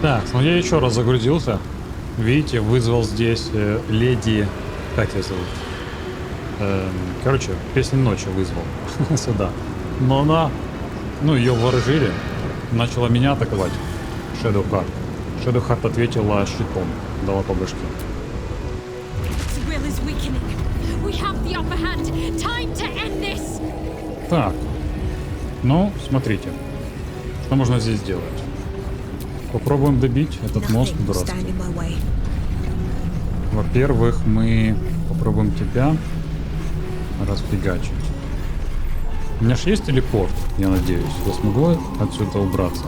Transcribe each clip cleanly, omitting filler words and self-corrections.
Так, ну я еще раз загрузился. Видите, вызвал здесь леди... Как ее зовут? Короче, песню ночи вызвал сюда. Но она... Ну, ее вооружили. Начала меня атаковать. Shadowheart. Shadowheart ответила щитом. Дала по башке. Так. Ну, смотрите. Что можно здесь сделать? Попробуем добить этот мост дурацкий. Во-первых, мы попробуем тебя расфигачить. У меня же есть телепорт, я надеюсь. Я смогу отсюда убраться?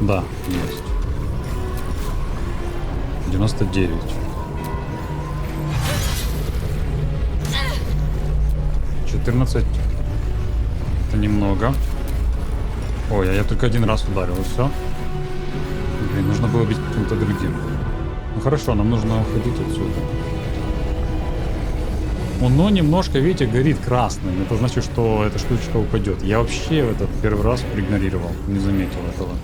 Да, есть. 99. $14. Это немного. Ой, а я только один раз ударил, и все. Блин, нужно было бить каким-то другим. Ну хорошо, нам нужно уходить отсюда. Оно немножко, видите, горит красным. Это значит, что эта штучка упадет. Я вообще этот первый раз проигнорировал, не заметил этого.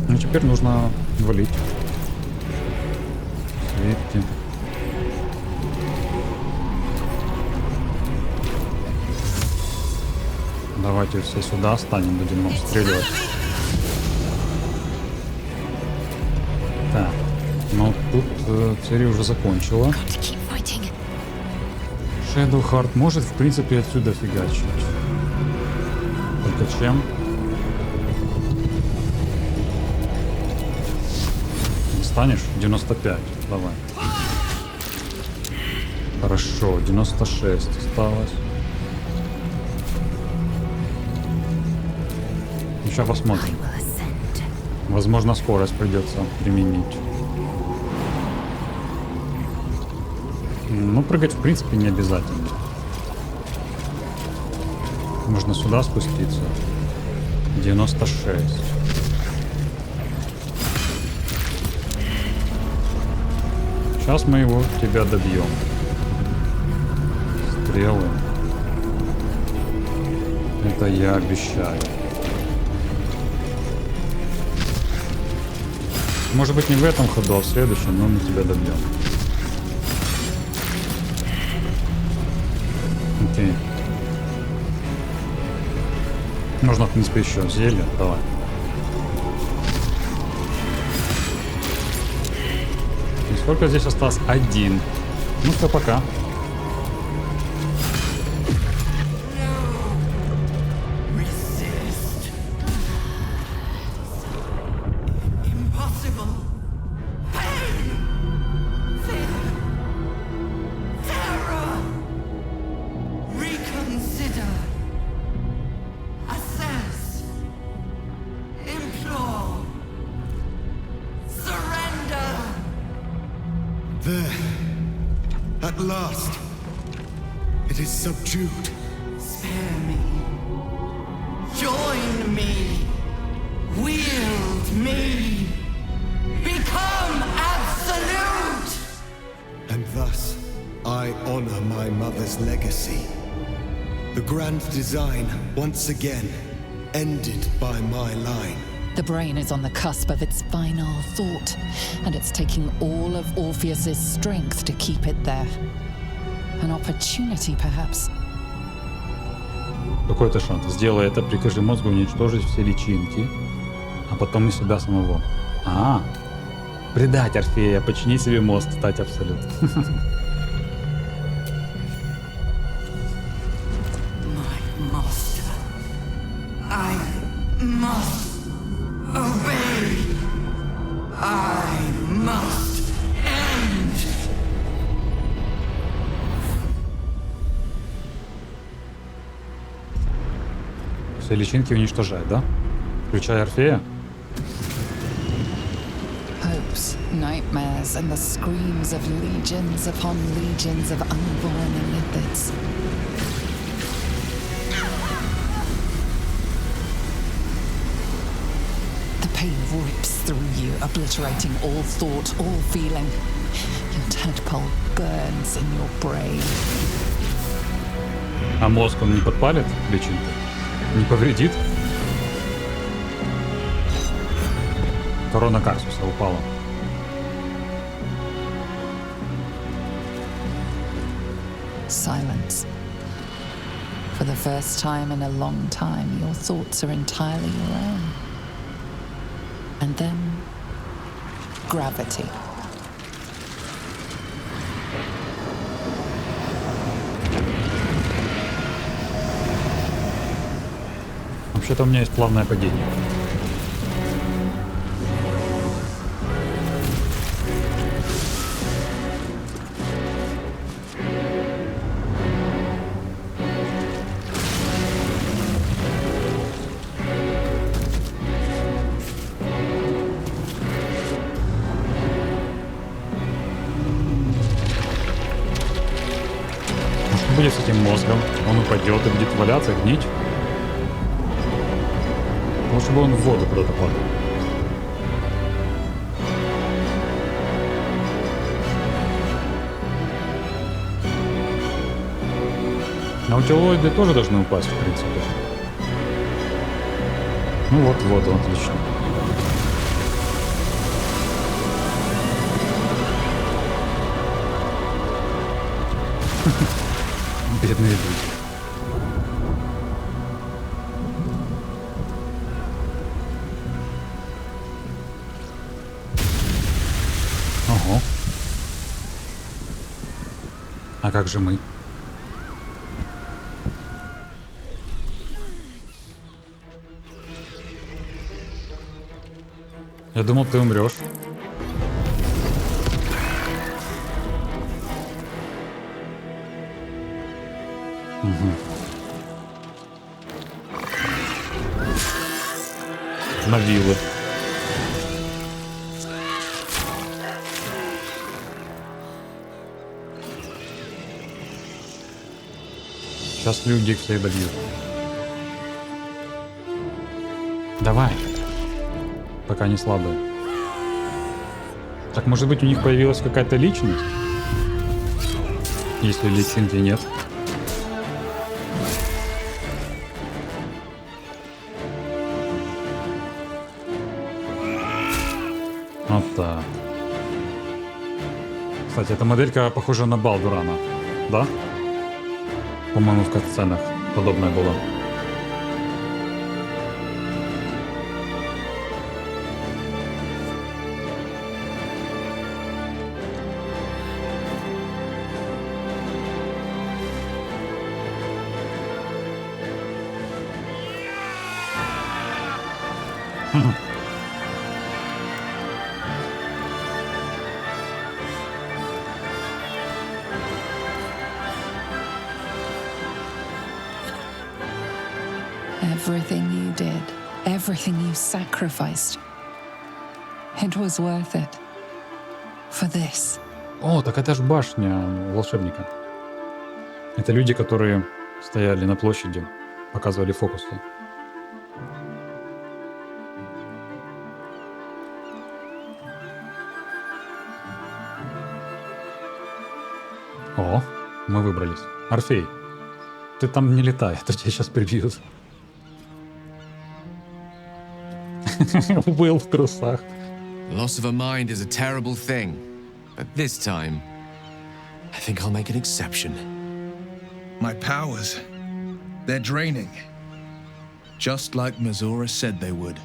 Ну теперь нужно валить. Светьте. Давайте все сюда станем, будем обстреливать. Так, ну тут Цири уже закончила. Shadowheart может, в принципе, отсюда фигачить. Только чем? Не станешь? 95. Давай. Хорошо, 96 осталось. Сейчас посмотрим. Возможно, скорость придется применить. Ну, прыгать, в принципе, не обязательно. Можно сюда спуститься. 96. Сейчас мы тебя добьем. Стрелы. Это я обещаю. Может быть, не в этом ходу, а в следующем, но мы тебя добьем. Окей. Можно, в принципе, еще зелье. Давай. И сколько здесь осталось? 1. Ну все, пока. There. At last. It is subdued. Spare me. Join me. Wield me. Become absolute. And thus, I honor my mother's legacy. The grand design, once again, ended by my line. The brain is on the cusp of its final thought, and it's taking all of Orpheus's strength to keep it there. An opportunity, perhaps. Какой-то шанс. Сделай это, прикажи мозгу уничтожить все личинки, а потом и себя самого. Предать Орфея, починить себе мозг, стать абсолют. My master. I must obey. I must end. Все личинки уничтожать, да? Включая Орфея? Hopes, nightmares, and the screams of legions upon legions of unborn inipids. The pain rips through you, obliterating all thought, all feeling. Your tadpole burns in your brain. А мозг он не подпалит личинку? Не повредит? Корона Карсуса упала. Silence. For the first time in a long time, your thoughts are entirely your own. And then, gravity. Вообще-то у меня есть плавное падение. Что будет с этим мозгом? Он упадет и будет валяться, гнить? Лучше бы он в воду куда-то падал. Наутилоиды тоже должны упасть, в принципе. Ну вот, в воду, отлично. Бедные люди. Ого. А как же мы? Я думал, ты умрешь. На виллы. Сейчас люди всех добьют. Давай. Пока не слабые. Так, может быть, у них появилась какая-то личность? Если личинки нет. Вот так. Кстати, эта моделька похожа на Балдурана, да? По-моему, в катсценах подобное было. Everything you did, everything you sacrificed, it was worth it. For this. О, так это ж башня волшебника. Это люди, которые стояли на площади, показывали фокусы. О, мы выбрались. Орфей, ты там не летай, а то тебя сейчас прибьют. Уилл в трусах. Loss of a mind is a terrible thing, but this time, I think I'll make an exception. My powers, they're draining. Just like Mazora said they would.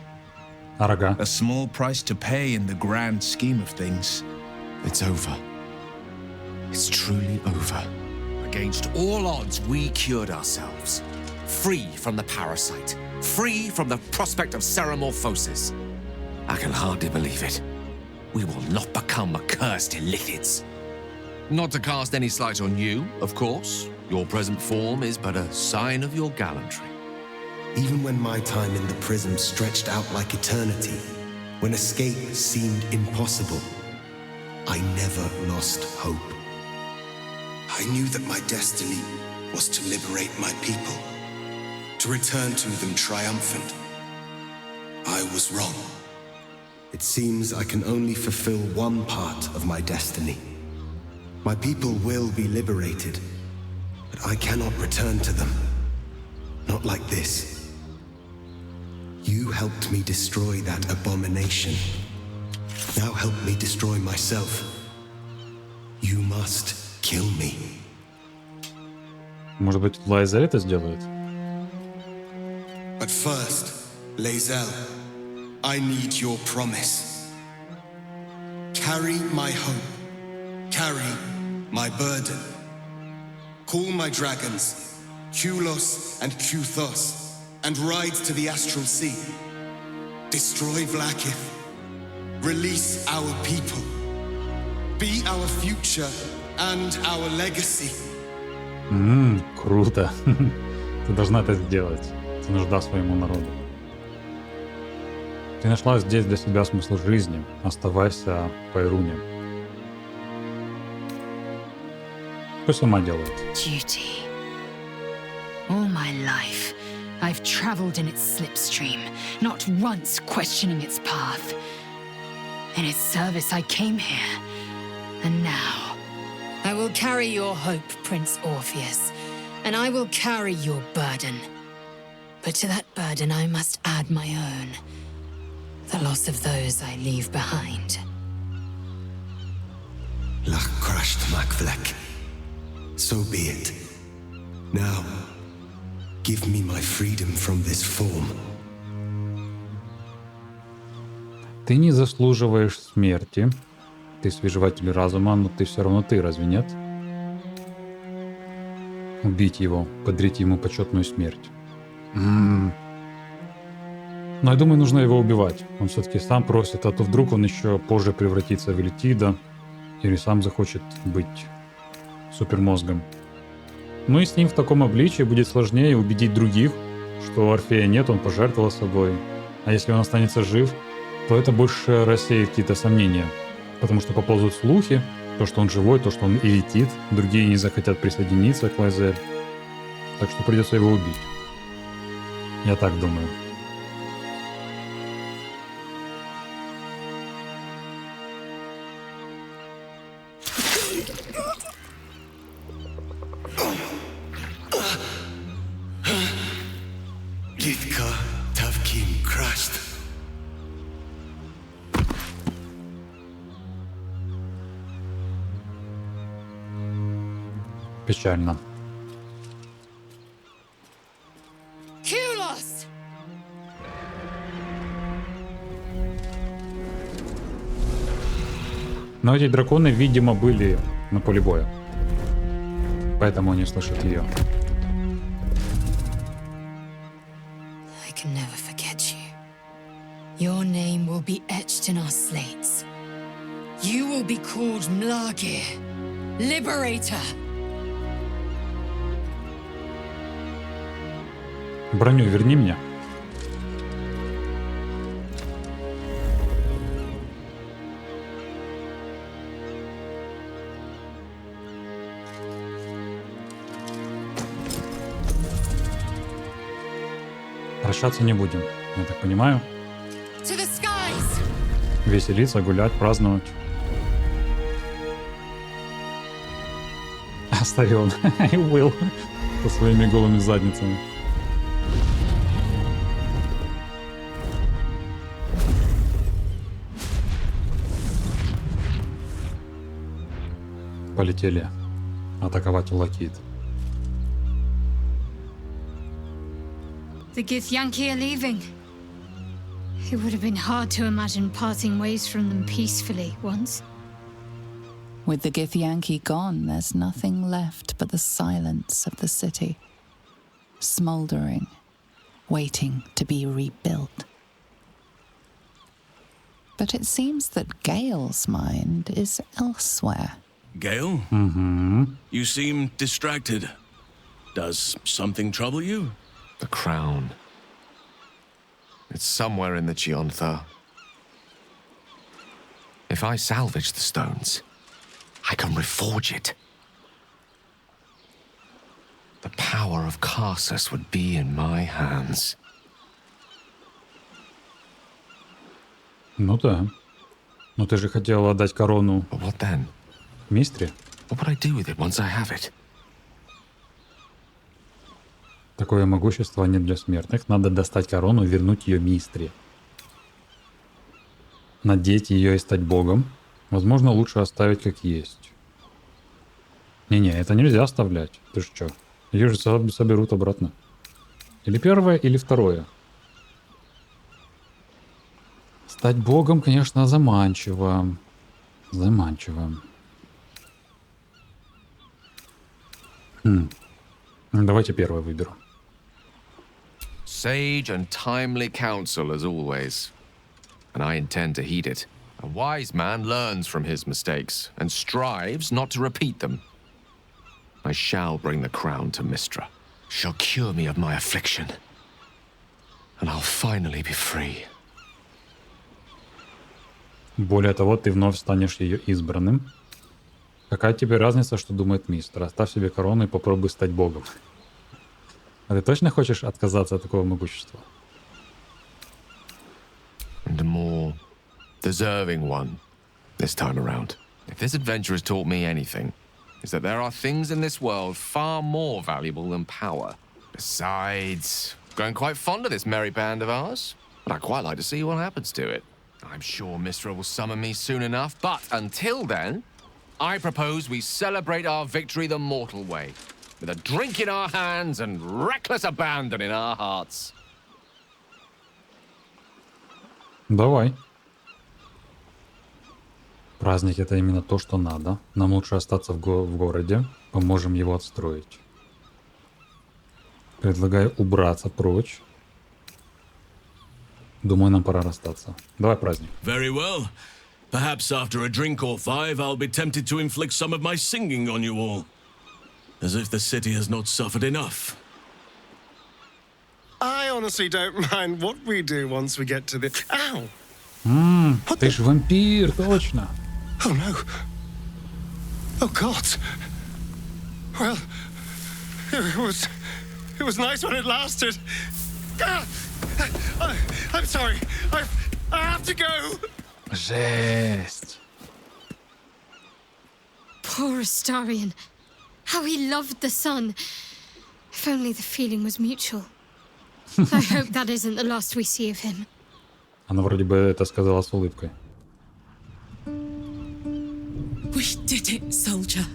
Арага. A small price to pay in the grand scheme of things. It's over. It's truly over. Against all odds, we cured ourselves. Free from the parasite. Free from the prospect of ceramorphosis. I can hardly believe it. We will not become accursed illithids. Not to cast any slight on you, of course. Your present form is but a sign of your gallantry. Even when my time in the prism stretched out like eternity, when escape seemed impossible, I never lost hope. I knew that my destiny was to liberate my people, to return to them triumphant. I was wrong. It seems I can only fulfill one part of my destiny. My people will be liberated, but I cannot return to them. Not like this. You helped me destroy that abomination, Now help me destroy myself. You must kill me. Может быть, Лайзель это сделает? But first, Lae'zel, I need your promise. Carry my hope. Carry my burden. Call my dragons, Kulos and Kuthos, and ride to the Astral Sea. Destroy Vlaakith. Release our people. Be our future and our legacy. Круто. Ты должна это сделать. Ты нужна своему народу. Ты нашла здесь для себя смысл жизни. Оставайся по Ируне. Пусть сама делает. Duty. All my life, I've traveled in its slipstream, not once questioning its path. In its service, I came here. And now, I will carry your hope, Prince Orpheus, and I will carry your burden. But to that burden, I must add my own. The loss of those I leave behind. Lach crushed Makvlek. So be it. Now, give me my freedom from this form. Ты не заслуживаешь смерти. Ты свежеватель разума, но ты все равно ты, разве нет? Убить его, подарить ему почетную смерть. Но я думаю, нужно его убивать. Он все-таки сам просит, а то вдруг он еще позже превратится в Элитида или сам захочет быть супермозгом. Ну и с ним в таком обличии будет сложнее убедить других, что Орфея нет, он пожертвовал собой. А если он останется жив, то это больше рассеет какие-то сомнения. Потому что поползут слухи, то, что он живой, то, что он элитит, другие не захотят присоединиться к Лайзель. Так что придется его убить. Я так думаю. Litka Tavkin crushed. Печально. Kulos! Но эти драконы, видимо, были на поле боя. Поэтому они слышат ее. I can never forget you. Your name will be etched in our slates. You will be called Mlagir, Liberator. Броню верни мне. Прощаться не будем, я так понимаю. To the skies! Веселиться, гулять, праздновать. Остаён. И Уилл со своими голыми задницами. Полетели атаковать Лакит. The Githyanki are leaving. It would have been hard to imagine parting ways from them peacefully once. With the Githyanki gone, there's nothing left but the silence of the city, smouldering, waiting to be rebuilt. But it seems that Gale's mind is elsewhere. Gale? You seem distracted. Does something trouble you? The crown. It's somewhere in the Chiontha. If I salvage the stones, I can reforge it. The power of Karsus would be in my hands. Ну да. Но ты же хотел отдать корону But what then? Мистре? What would I do with it once I have it? Такое могущество не для смертных. Надо достать корону и вернуть ее Мистре. надеть ее и стать богом. Возможно, лучше оставить как есть. Не-не, это нельзя оставлять. Ты ж чё? Ее же соберут обратно. Или первое, или второе. Стать богом, конечно, заманчиво. Заманчиво. Давайте первое выберу. Sage and timely counsel as always. And I intend to heed it. A wise man learns from his mistakes and strives not to repeat them. I shall bring the crown to Mistra. She'll cure me of my affliction. And I'll finally be free. Более того, ты вновь станешь ее избранным. Какая тебе разница, что думает мистер? Оставь себе корону и попробуй стать богом. А ты точно хочешь отказаться от такого могущества? And a more deserving one this time around. If this adventure has taught me anything, it's that there are things in this world far more valuable than power. Besides, I'm growing quite fond of this merry band of ours, and I'd quite like to see what happens to it. I'm sure Mistra will summon me soon enough, but until then, I propose we celebrate our victory the mortal way, with a drink in our hands and reckless abandon in our hearts. Давай. Праздник — это именно то, что надо. Нам лучше остаться в городе. Поможем его отстроить. Предлагаю убраться прочь. Думаю, нам пора расстаться. Давай праздник. Very well. Perhaps after a drink or five, I'll be tempted to inflict some of my singing on you all. As if the city has not suffered enough. I honestly don't mind what we do once we get to the... Ow! Ты ж вампир, точно. Oh no. Oh God. Well, it was nice when it lasted. I'm sorry. I have to go. Жесть. Poor Astarion. How he loved the sun. If only the feeling was mutual. I hope that isn't the last we see of him. Она вроде бы это сказала с улыбкой. We did it, soldier.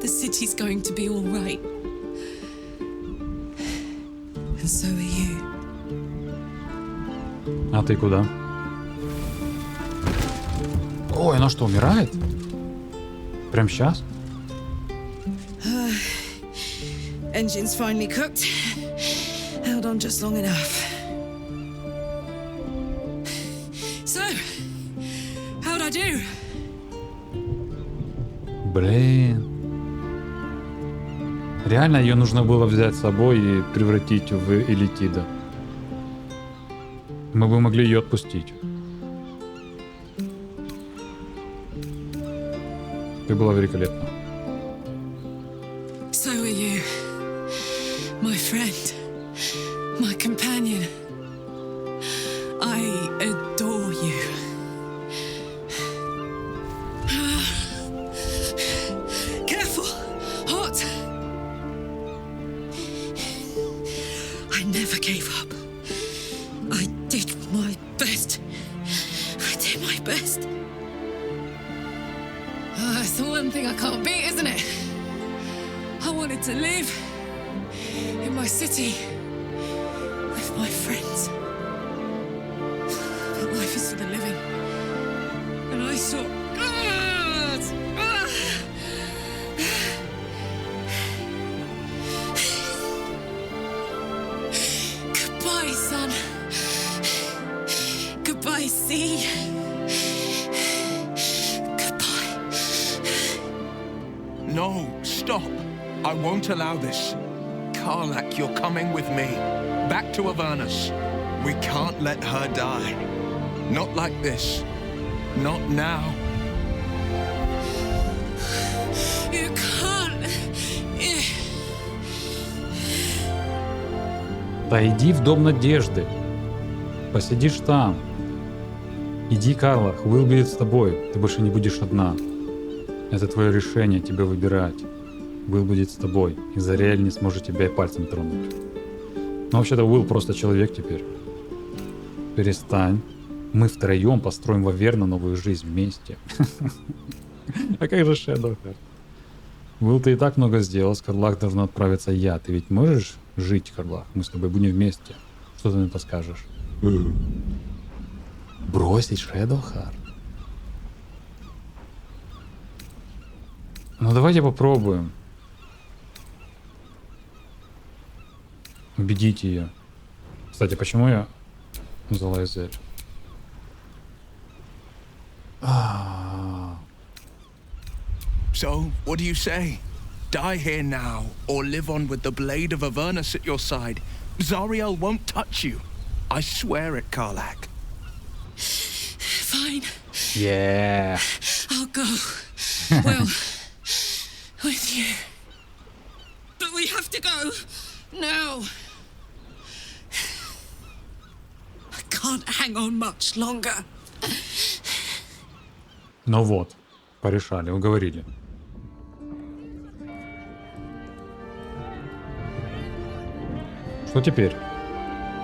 The city's going to be all right. And so are you. А ты куда? Ой, она что, умирает? Прям сейчас? Engine's finally cooked. Held on just long enough. So, how'd I do? Блин. Реально ее нужно было взять с собой и превратить в Элитида. Мы бы могли ее отпустить. Ты была великолепна. So are you, my friend, my companion. I adore you. Careful, hot. I never gave up. I did my best. I did my best. It's the one thing I can't beat, isn't it? I wanted to live in my city with my friends. But life is for the living. And I saw... Goodbye, son. Goodbye, sea. Goodbye. No, stop. I won't allow this. Karlak, you're coming with me. Back to Avernus. We can't let her die. Not like this. Not now. You can't. Да иди в Дом Надежды. Посидишь там. Иди, Карла, Уилл будет с тобой. Ты больше не будешь одна. Это твое решение, тебя выбирать. Уилл будет с тобой, и Зариэль не сможет тебя и пальцем тронуть. Но вообще-то Уилл просто человек теперь. Перестань. Мы втроем построим в Аверно новую жизнь вместе. А как же Шэдоухарт? Will, ты и так много сделал, с Карлах должна отправиться я. Ты ведь можешь жить, Карлах? Мы с тобой будем вместе. Что ты на это скажешь? Бросить Шэдоухарт? Ну давайте попробуем. Убедить ее. Кстати, почему я взяла Эзель? So, what do you say? Die here now, or live on with the blade of Avernus at your side. Zariel won't touch you. I swear it, Karlach. Fine. Yeah. I'll go. Well, with you. But we have to go. Now. I can't hang on much longer. Ну вот, порешали, уговорили. Что теперь?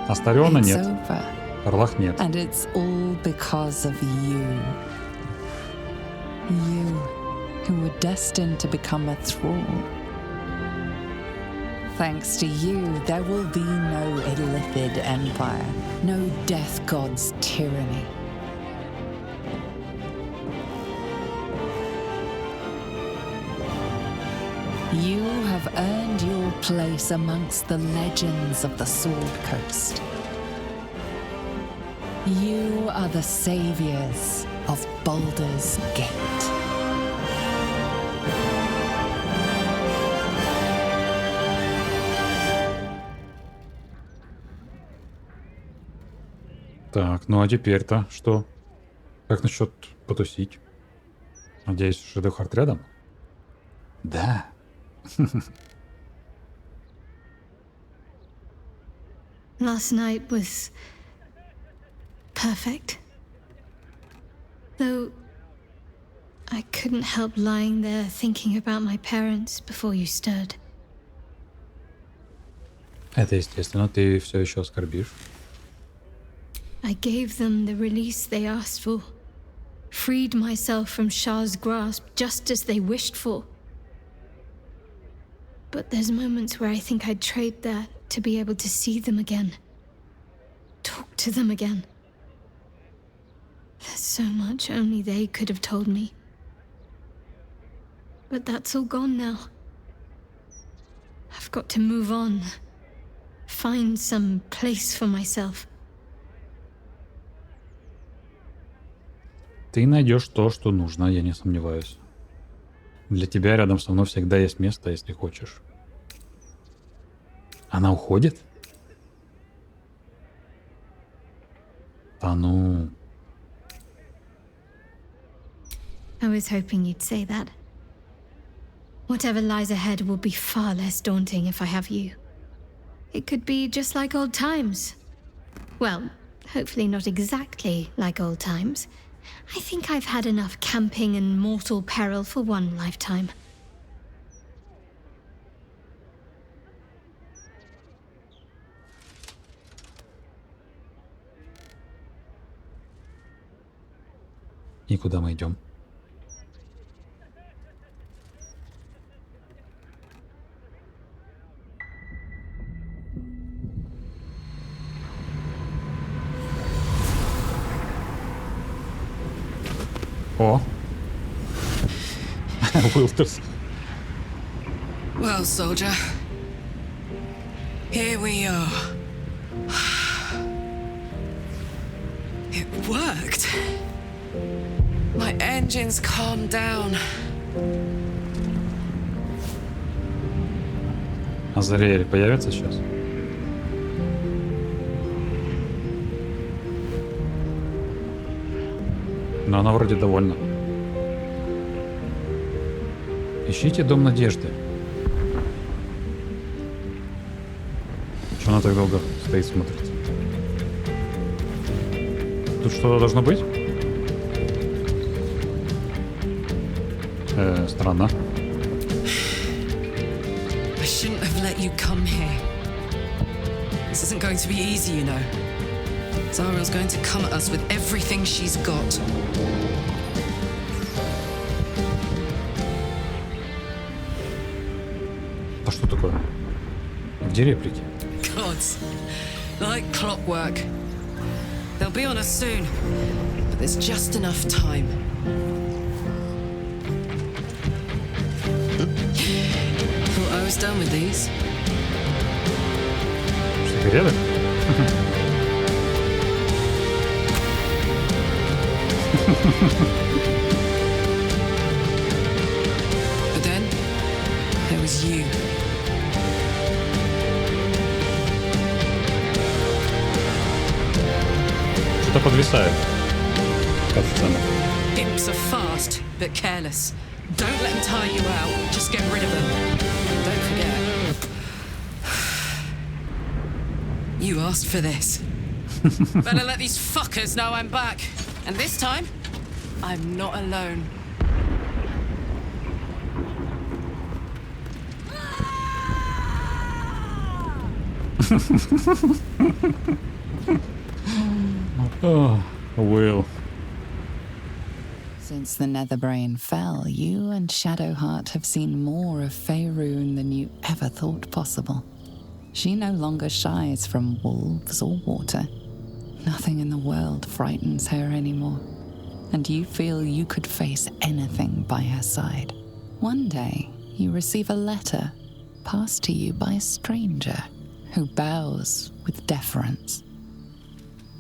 Астариона It's нет. over. Карлах нет. And it's all because of you. You, who were destined to become a thrall. Thanks to you, there will be no Illithid empire, no death god's tyranny. You have earned your place amongst the legends of the Sword Coast. You are the saviors of Baldur's Gate. Так, ну а теперь-то что? Как насчет потусить? Надеюсь, Шэдоухарт рядом? Да. Last night was perfect. Though I couldn't help lying there thinking about my parents before you stirred. Это естественно, ты все еще скорбишь. I gave them the release they asked for. Freed myself from Shah's grasp just as they wished for. But there's moments where I think I'd trade that to be able to see them again. Talk to them again. There's so much only they could have told me. But that's all gone now. I've got to move on. Find some place for myself. Ты найдешь то, что нужно, я не сомневаюсь. Для тебя рядом со мной всегда есть место, если хочешь. Она уходит? Да ну. I was hoping you'd say that. Whatever lies ahead will be far less daunting if I have you. It could be just like old times. Well, hopefully not exactly like old times. I think I've had enough camping and mortal peril for one lifetime. И куда мы идем? О! Уилтерс. Well, soldier. Here we are. It worked. My engines calmed down. Азариэль появится сейчас? Но она вроде довольна. Ищите дом надежды. Чего она так долго стоит, смотрит? Тут что-то должно быть? Странно. I shouldn't have let you come here. This isn't going to be easy, you know. Zariel's going to come at us with everything she's got. А что такое? Где реплики? Gods. Like clockwork. They'll be on us soon. But there's just enough time. Thought I was done with these. Секреты? But then, there was you. Что-то подвисает. Кат-сцена. Imps are fast, but careless. Don't let them tire you out. Just get rid of them. Don't forget. You asked for this. Better let these fuckers know I'm back. And this time, I'm not alone. Oh, Will. Since the Netherbrain fell, you and Shadowheart have seen more of Faerun than you ever thought possible. She no longer shies from wolves or water. Nothing in the world frightens her anymore. And you feel you could face anything by her side. One day, you receive a letter passed to you by a stranger who bows with deference.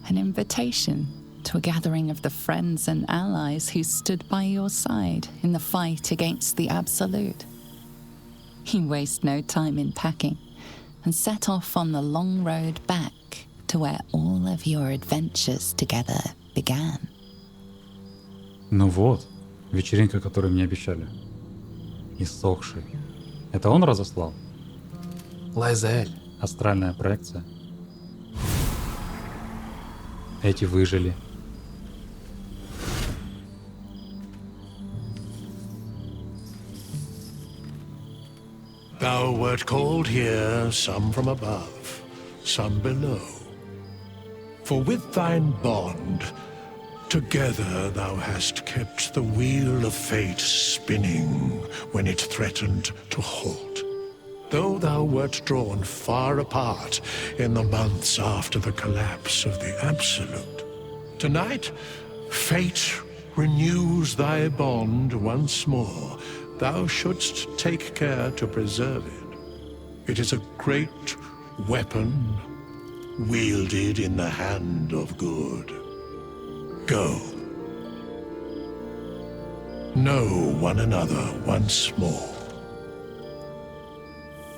An invitation to a gathering of the friends and allies who stood by your side in the fight against the Absolute. You waste no time in packing and set off on the long road back to where all of your adventures together began. Ну вот, вечеринка, которую мне обещали. Иссохший. Это он разослал? Лайзаэль. Астральная проекция. Эти выжили. Thou wert called here, some from above, some below. For with thine bond, together thou hast kept the wheel of fate spinning when it threatened to halt. Though thou wert drawn far apart in the months after the collapse of the Absolute, tonight fate renews thy bond once more. Thou shouldst take care to preserve it. It is a great weapon wielded in the hand of good. Go. Know one another once more.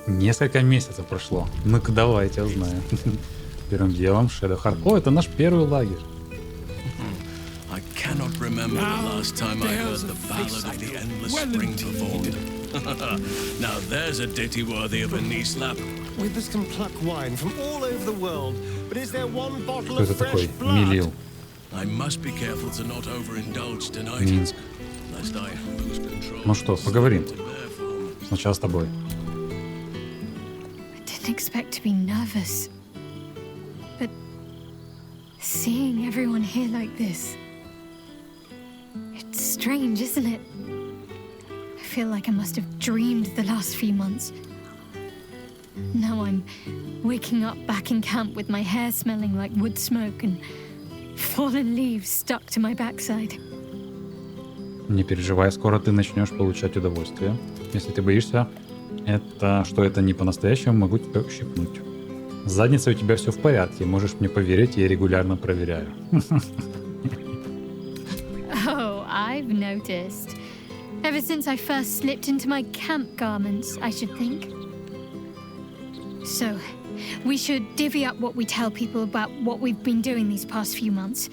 Несколько месяцев прошло. Ну-ка давайте узнаем. Первым делом Shadowheart. О, это наш первый лагерь. I cannot remember the last time I heard the ballad of the endless spring performed. Now there's a ditty worthy of a knee slap. Weavers can pluck wine from all over the world, but is there one bottle Кто of это fresh такой? blood? Милил. I must be careful to not overindulge tonight, Минск. lest I lose control. Ну что, поговорим. Сначала с тобой. I didn't expect to be nervous. But seeing everyone here like this, it's strange, isn't it? I feel like I must have dreamed the last few months. Now I'm waking up back in camp with my hair smelling like wood smoke and fallen leaves stuck to my backside. Не переживай, скоро ты начнешь получать удовольствие. Если ты боишься, что это не по-настоящему, могу тебя ущипнуть. С задницей у тебя все в порядке, можешь мне поверить, я регулярно проверяю. Oh, I've noticed. Ever since I first slipped into my camp garments, I should think. So, we should divvy up what we tell people about what we've been doing these past few months.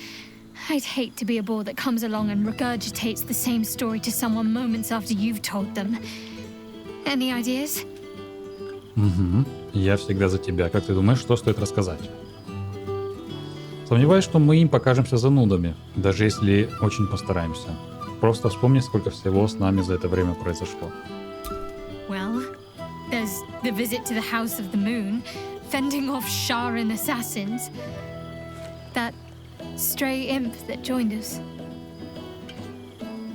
I'd hate to be a bore that comes along and regurgitates the same story to someone moments after you've told them. Any ideas? Угу. Я всегда за тебя. Как ты думаешь, что стоит рассказать? Сомневаюсь, что мы им покажемся занудами, даже если очень постараемся. Просто вспомни, сколько всего с нами за это время произошло. Well, there's the visit to the House of the Moon, fending off Sharan assassins. that stray imp that joined us.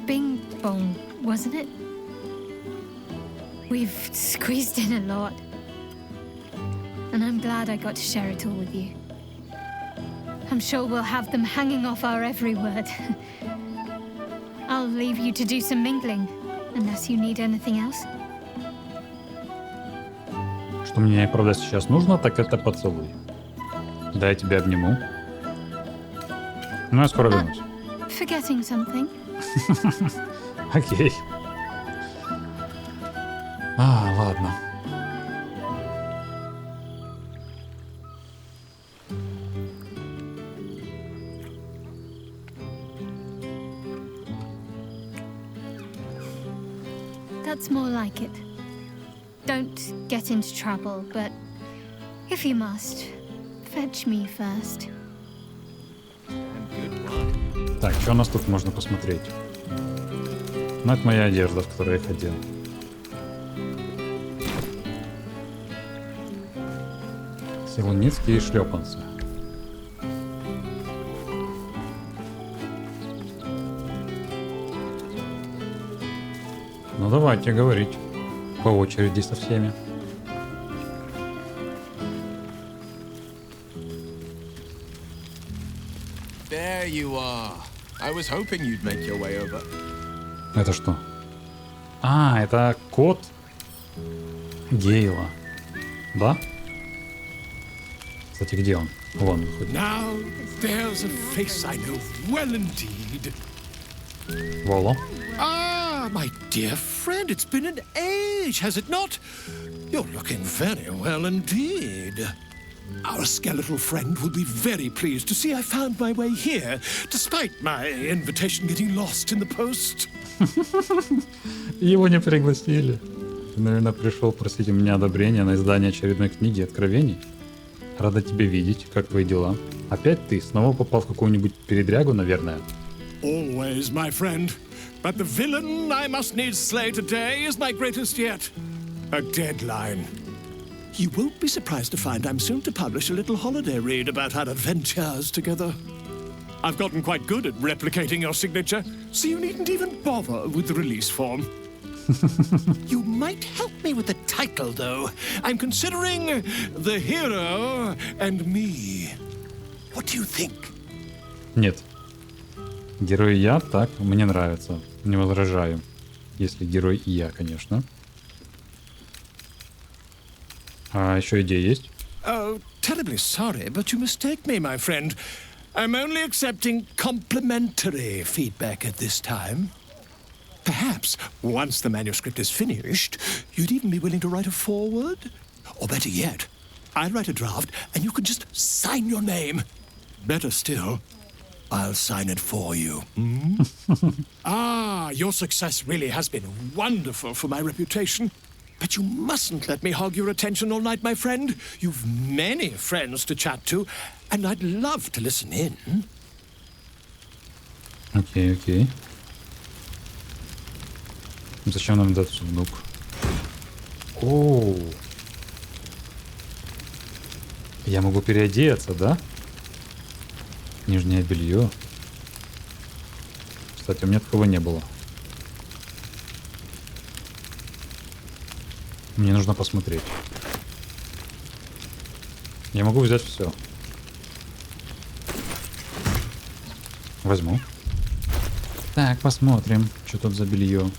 Bing Bong, wasn't it? We've squeezed in a lot. And I'm glad I got to share it all with you. I'm sure we'll have them hanging off our every word. I'll leave you to do some mingling, unless you need anything else. Что мне, правда, сейчас нужно, так это поцелуй. Да, я тебя обниму. Ну, я скоро вернусь. Forgetting something? Окей. Ладно. That's more like it. Don't get into trouble, but if you must, fetch me first. Так, что у нас тут можно посмотреть? Ну, это моя одежда, в которой я ходил. Силуницкие шлепанцы. Ну, давайте говорить. По очереди со всеми. There you are. I was hoping you'd make your way over. Это что? Это кот Гейла. Да? Кстати, где он? Вон выходит. Now there's a face I know well indeed. Воло. My dear friend, it's been an age, has it not? You're looking very well indeed. Our skeletal friend will be very pleased to see I found my way here, despite my invitation getting lost in the post. Его не пригласили. Ты, наверное, пришел просить у меня одобрения на издание очередной книги Откровений. Рада тебя видеть. Как твои дела? Опять ты снова попал в какую-нибудь передрягу, наверное? Always, my friend. But the villain I must needs slay today is my greatest yet. A deadline. You won't be surprised to find I'm soon to publish a little holiday read about our adventures together. I've gotten quite good at replicating your signature, so you needn't even bother with the release form. You might help me with the title, though. I'm considering The Hero and Me. What do you think? Нет. Герой и я, так, мне нравится. Не возражаю. Если герой и я, конечно. А еще идея есть? Oh, terribly sorry, but you mistake me, my friend. I'm only accepting complimentary feedback at this time. Perhaps, once the manuscript is finished, you'd even be willing to write a foreword? Or better yet, I'll write a draft and you can just sign your name. Better still, I'll sign it for you. Your success really has been wonderful for my reputation. But you mustn't let me hog your attention all night, my friend. You've many friends to chat to, and I'd love to listen in. Окей. Зачем нам этот сундук? О, я могу переодеться, да? Нижнее белье. Кстати, у меня такого не было. Мне нужно посмотреть. Я могу взять все. Возьму. Так, посмотрим, что тут за белье.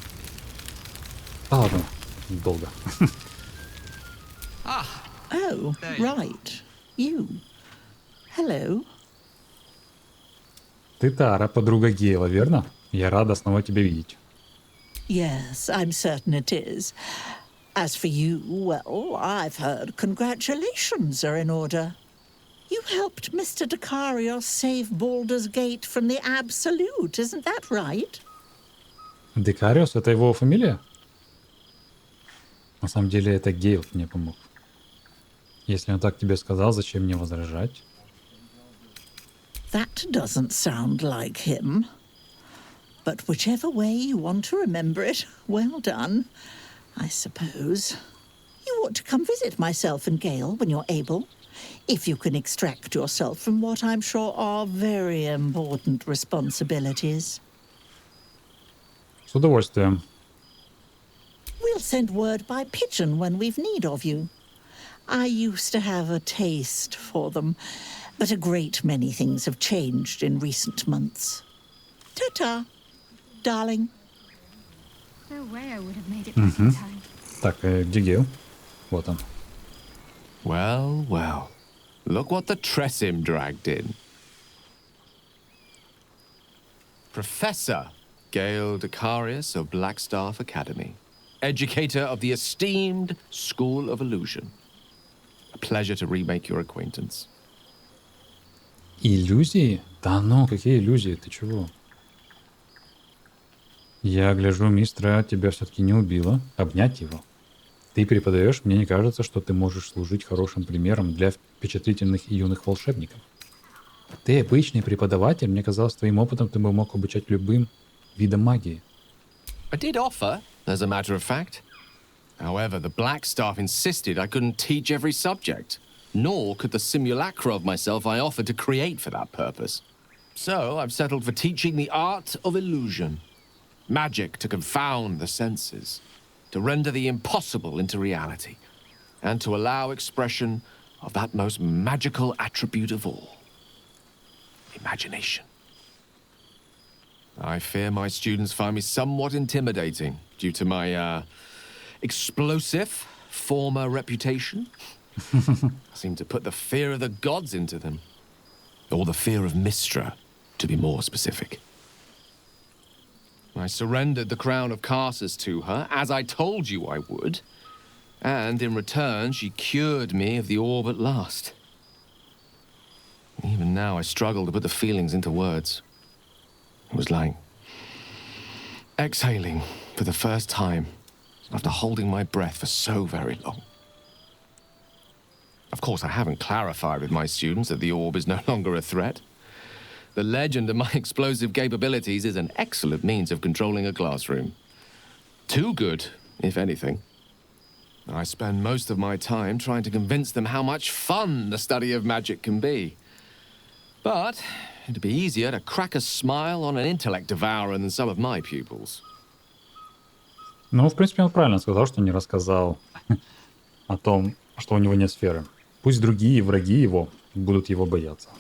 Ладно, долго. Oh, right. You. Hello. Ты Тара, подруга Гейла, верно? Я рада снова тебя видеть. Yes, I'm certain it is. As for you, well, I've heard congratulations are in order. You helped Mr. Dicarios save Baldur's Gate from the Absolute, isn't that right? Дикариос — это его фамилия? На самом деле это Гейл мне помог. Если он так тебе сказал, зачем мне возражать? That doesn't sound like him. But whichever way you want to remember it, well done, I suppose. You ought to come visit myself and Gale when you're able. if you can extract yourself from what I'm sure are very important responsibilities. С удовольствием. We'll send word by pigeon when we've need of you. I used to have a taste for them, but a great many things have changed in recent months. Ta-ta, darling. No way I would have made it back in time. Так, где Гейл? Вот он. Well, well. Look what the Tressim dragged in. Professor Gale Decarius of Blackstaff Academy. Educator of the esteemed School of Illusion. A pleasure to remake your acquaintance. Иллюзии? Да ну, какие иллюзии? Ты чего? Я гляжу, мистера тебя все-таки не убило. Обнять его. Ты преподаешь, мне не кажется, что ты можешь служить хорошим примером для впечатлительных и юных волшебников. Ты обычный преподаватель, мне казалось, твоим опытом ты бы мог обучать любым видам магии. I did offer, as a matter of fact. However, the Blackstaff insisted I couldn't teach every subject, nor could the simulacra of myself I offered to create for that purpose. So I've settled for teaching the art of illusion. Magic to confound the senses, to render the impossible into reality, and to allow expression of that most magical attribute of all, imagination. I fear my students find me somewhat intimidating due to my, explosive former reputation. I seem to put the fear of the gods into them. Or the fear of Mystra, to be more specific. I surrendered the crown of Carsus to her, as I told you I would. And in return, she cured me of the orb at last. Even now, I struggle to put the feelings into words. It was like exhaling for the first time after holding my breath for so very long. Of course, I haven't clarified with my students that the orb is no longer a threat. The legend of my explosive capabilities is an excellent means of controlling a classroom. Too good, if anything. I spend most of my time trying to convince them how much fun the study of magic can be. But it'd be easier to crack a smile on an intellect devourer than some of my pupils. Ну, в принципе, он правильно сказал, что не рассказал о том, что у него нет сферы. Пусть другие враги его будут его бояться.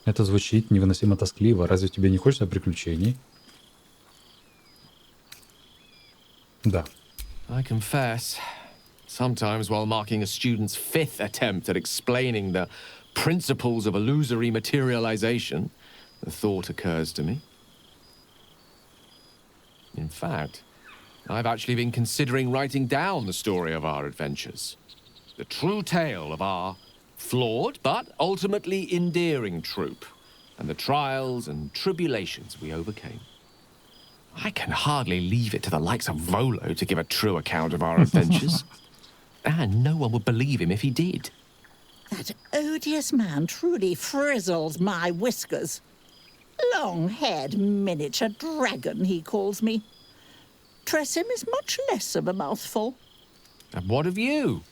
Это звучит невыносимо тоскливо. Разве тебе не хочется приключений? Да. I confess, sometimes while marking a student's 5th attempt at explaining the principles of illusory materialization, the thought occurs to me. In fact, I've actually been considering writing down the story of our adventures. The true tale of our flawed but ultimately endearing troupe, and the trials and tribulations we overcame. I can hardly leave it to the likes of Volo to give a true account of our adventures. And no one would believe him if he did. That odious man truly frizzles my whiskers. Long-haired miniature dragon, he calls me. Tressim is much less of a mouthful. And what of you?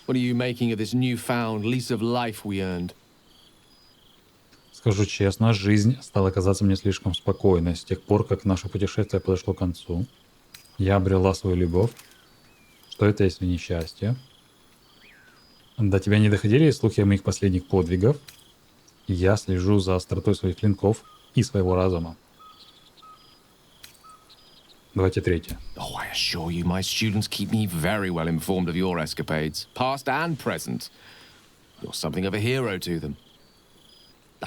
What are you making of this newfound lease of life we earned? Скажу честно, жизнь стала казаться мне слишком спокойной с тех пор, как наше путешествие подошло к концу. Я обрела свою любовь. Что это, если не счастье? До тебя не доходили слухи о моих последних подвигах? Я слежу за остротой своих клинков и своего разума. Давайте третье. Oh, I assure you, my students keep me very well informed of your escapades, past and present. You're something of a hero to them.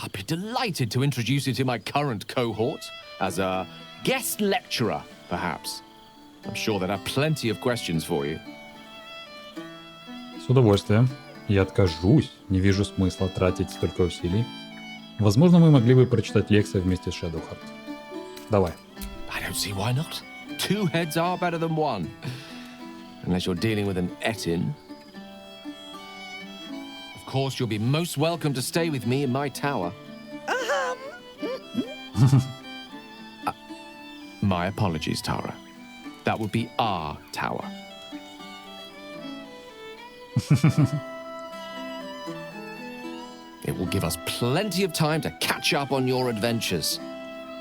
I'd be delighted to introduce you to my current cohort as a guest lecturer, perhaps. I'm sure they'd have plenty of questions for you. С удовольствием. Я откажусь. Не вижу смысла тратить столько усилий. Возможно, мы могли бы прочитать лекции вместе с Shadowheart. Давай. I don't see why not. 2 heads are better than 1. Unless you're dealing with an Etin. Of course, you'll be most welcome to stay with me in my tower. My apologies, Tara. That would be our tower. It will give us plenty of time to catch up on your adventures.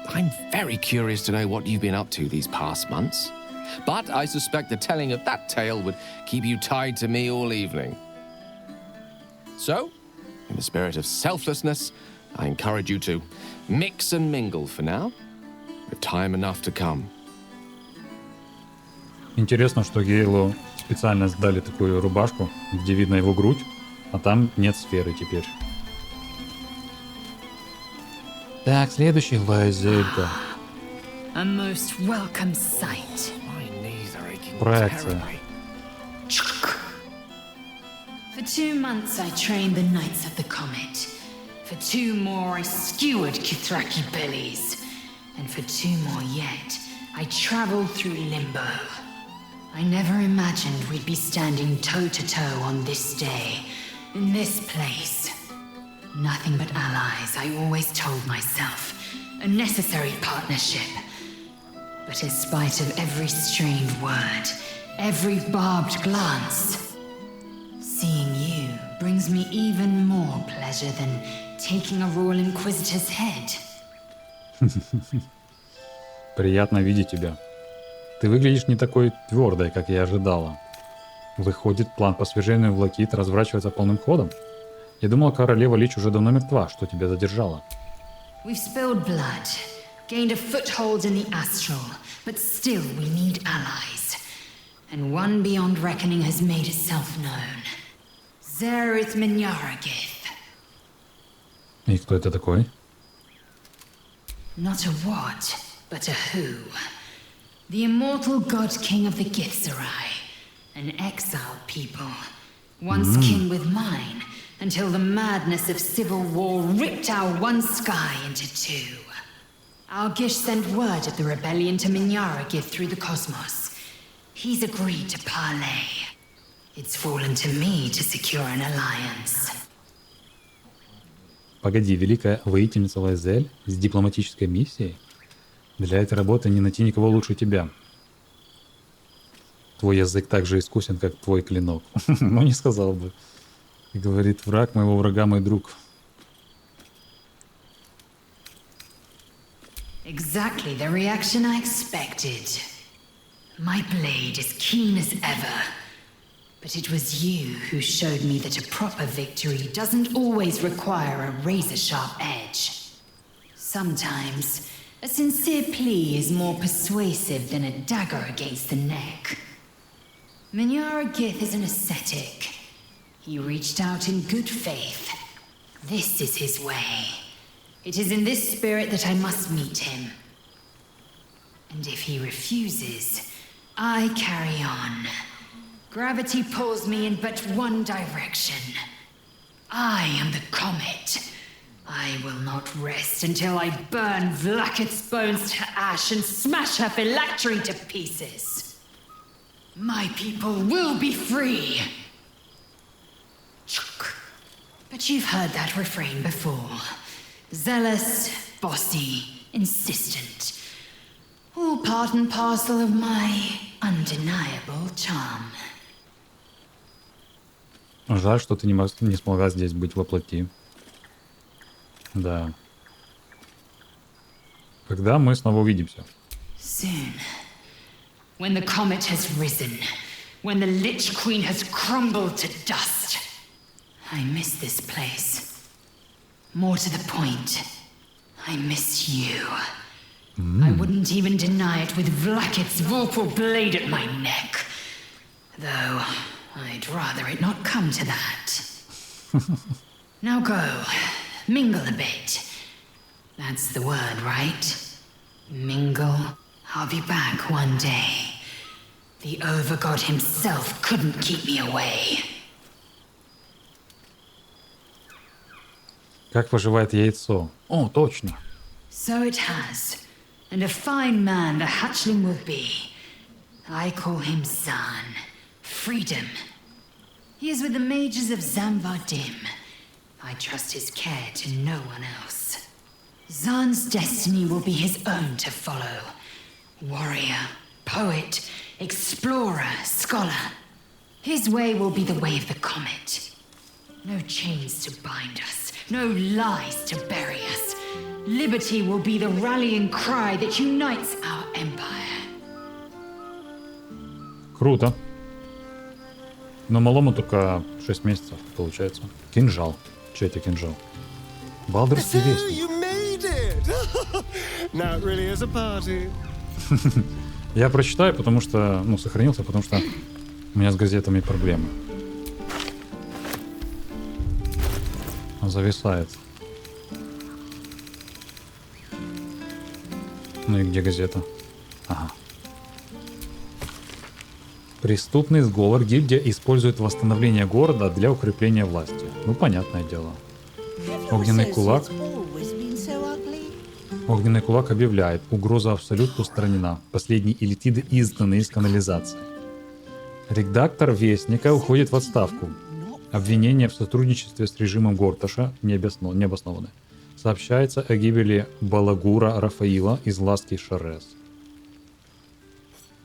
I'm very curious to know what you've been up to these past months. But I suspect the telling of that tale would keep you tied to me all evening. So, in the spirit of selflessness, I encourage you to mix and mingle for now, with time enough to come. Интересно, что Гейлу специально сдали такую рубашку, где видно его грудь, а там нет сферы теперь. Так, следующий Лазелька. A most welcome sight. Проекция. For 2 months I trained the Knights of the Comet. For 2 more I skewered Kithraki bellies. And for 2 more yet, I traveled through Limbo. I never imagined we'd be standing toe-to-toe on this day, in this place. Nothing but allies, I always told myself. A necessary partnership. But in spite of every strained word, every barbed glance, seeing you brings me even more pleasure than taking a Royal Inquisitor's head. Приятно видеть тебя. Ты выглядишь не такой твердой, как я ожидала. Выходит, план по свержению в Лакит разворачивается полным ходом? Я думал, королева Лич уже давно мертва, что тебя задержало. We've spilled blood, gained a foothold in the astral, but still we need allies. And one beyond reckoning has made itself known. Zerith Minyaragith. И кто это такой? Not a what, but a who. The immortal god king of the Githzerai. An exiled people. Once kin with mine, until the madness of civil war ripped our one sky into 2. Algish sent word of the rebellion to Minyaragith through the cosmos. He's agreed to parley. It's fallen to me to secure an alliance. Погоди, великая воительница Лайзель с дипломатической миссией? Для этой работы не найти никого лучше тебя. Твой язык так же искусен, как твой клинок. Ну, не сказал бы. И говорит, враг моего врага мой друг. Exactly the reaction I expected. My blade is keen as ever. But it was you who showed me that a proper victory doesn't always require a razor-sharp edge. Sometimes, a sincere plea is more persuasive than a dagger against the neck. Minyaragith is an ascetic. He reached out in good faith. This is his way. It is in this spirit that I must meet him. And if he refuses, I carry on. Gravity pulls me in but one direction. I am the comet. I will not rest until I burn Vlakith's bones to ash and smash her phylactery to pieces. My people will be free. But you've heard that refrain before. Zealous, bossy, insistent. All part and parcel of my undeniable charm. Жаль, что ты не смогла здесь быть воплоти. Да. Когда мы снова увидимся? Soon. When the comet has risen. When the Lich Queen has crumbled to dust. I miss this place. More to the point, I miss you. I wouldn't even deny it with Vlakith's vorpal blade at my neck. Though, I'd rather it not come to that. Now go, mingle a bit. That's the word, right? Mingle. I'll be back one day. The Overgod himself couldn't keep me away. Как поживает яйцо? О, точно. So it has. And a fine man the hatchling will be. I call him Zan. Freedom. He is with the mages of Zamvardim. I trust his care to no one else. Zan's destiny will be his own to follow. Warrior, poet, explorer, scholar. His way will be the way of the comet. No chains to bind us. no lies to bury us. Liberty will be the rallying cry that unites our empire. Круто. Но малому только 6 месяцев, получается. Кинжал. Че это кинжал? Балдурский вестник. You made it! Now it really is a party. Я прочитаю, потому что... Ну, сохранился, потому что у меня с газетами проблемы. Он зависает. Ну и где газета? Ага. Преступный сговор. Гильдия использует восстановление города для укрепления власти. Ну, понятное дело. Огненный кулак. Огненный кулак объявляет. Угроза абсолют устранена. Последние элитиды изгнаны из канализации. Редактор Вестника уходит в отставку. Обвинения в сотрудничестве с режимом Горташа необоснованы. Сообщается о гибели Балагура Рафаила из Ласки Шарес.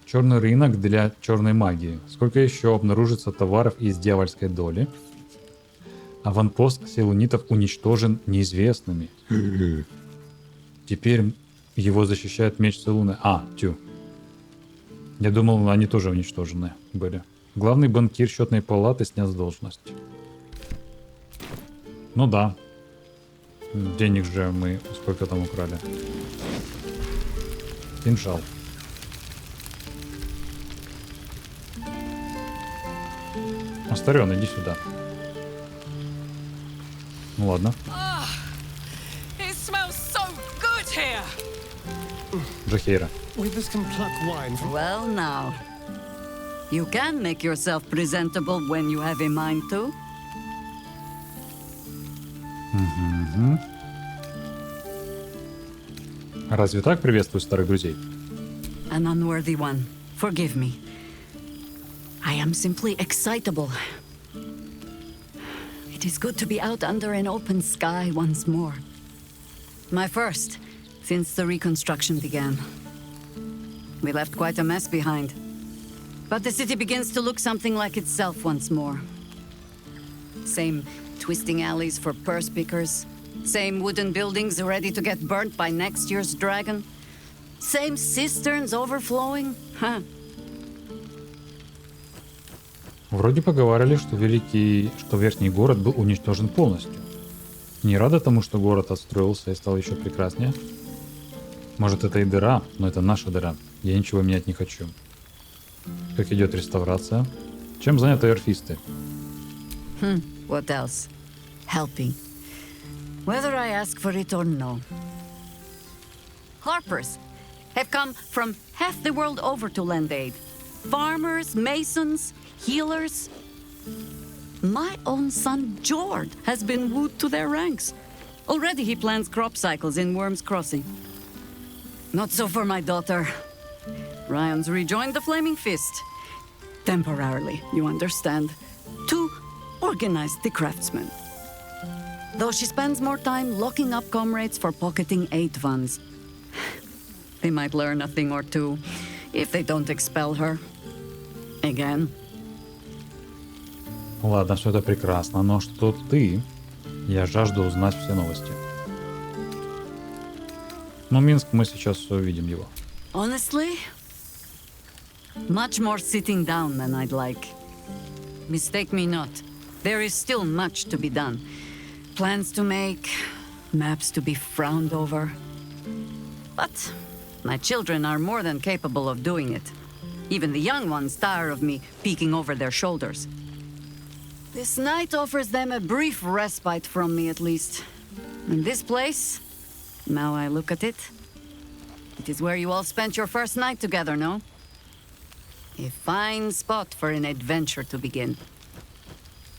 Черный рынок для черной магии. Сколько еще обнаружится товаров из дьявольской доли? Аванпост селунитов уничтожен неизвестными. Теперь его защищает меч Селуны. Я думал, они тоже уничтожены были. Главный банкир счетной палаты снят с должности. Ну да. Денег же мы сколько там украли. Кинжал. Астарион, иди сюда. Ну ладно. It smells so good here. Джахейра. Withers can pluck wine from... Well now. You can make yourself presentable when you have a mind to. Разве так приветствую старых друзей? An unworthy one. Forgive me. I am simply excitable. It is good to be out under an open sky once more. My first, since the reconstruction began. We left quite a mess behind. But the city begins to look something like itself once more. Same twisting alleys for purse pickers. Same wooden buildings ready to get burnt by next year's dragon. Same cisterns overflowing. Huh. Вроде поговаривали, что верхний город был уничтожен полностью. Не рада тому, что город отстроился и стал еще прекраснее? Может, это и дыра, но это наша дыра. Я ничего менять не хочу. Как идет реставрация? Чем заняты эрфисты? What else? Helping. Whether I ask for it or no. Harpers have come from half the world over to lend aid. Farmers, masons, healers. My own son, Jord, has been wooed to their ranks. Already he plans crop cycles in Worm's Crossing. Not so for my daughter. Ryan's rejoined the Flaming Fist. Temporarily, you understand. To organize the craftsmen. Though she spends more time locking up comrades for pocketing aid funds. They might learn a thing or two if they don't expel her. Again. Ладно, все это прекрасно, но что ты? Я жажду узнать все новости. Но Минск, мы сейчас увидим его. Honestly, much more sitting down than I'd like. Mistake me not. There is still much to be done. Plans to make, maps to be frowned over. But my children are more than capable of doing it. Even the young ones tire of me peeking over their shoulders. This night offers them a brief respite from me, at least. And this place, now I look at it, it is where you all spent your first night together, no? A fine spot for an adventure to begin.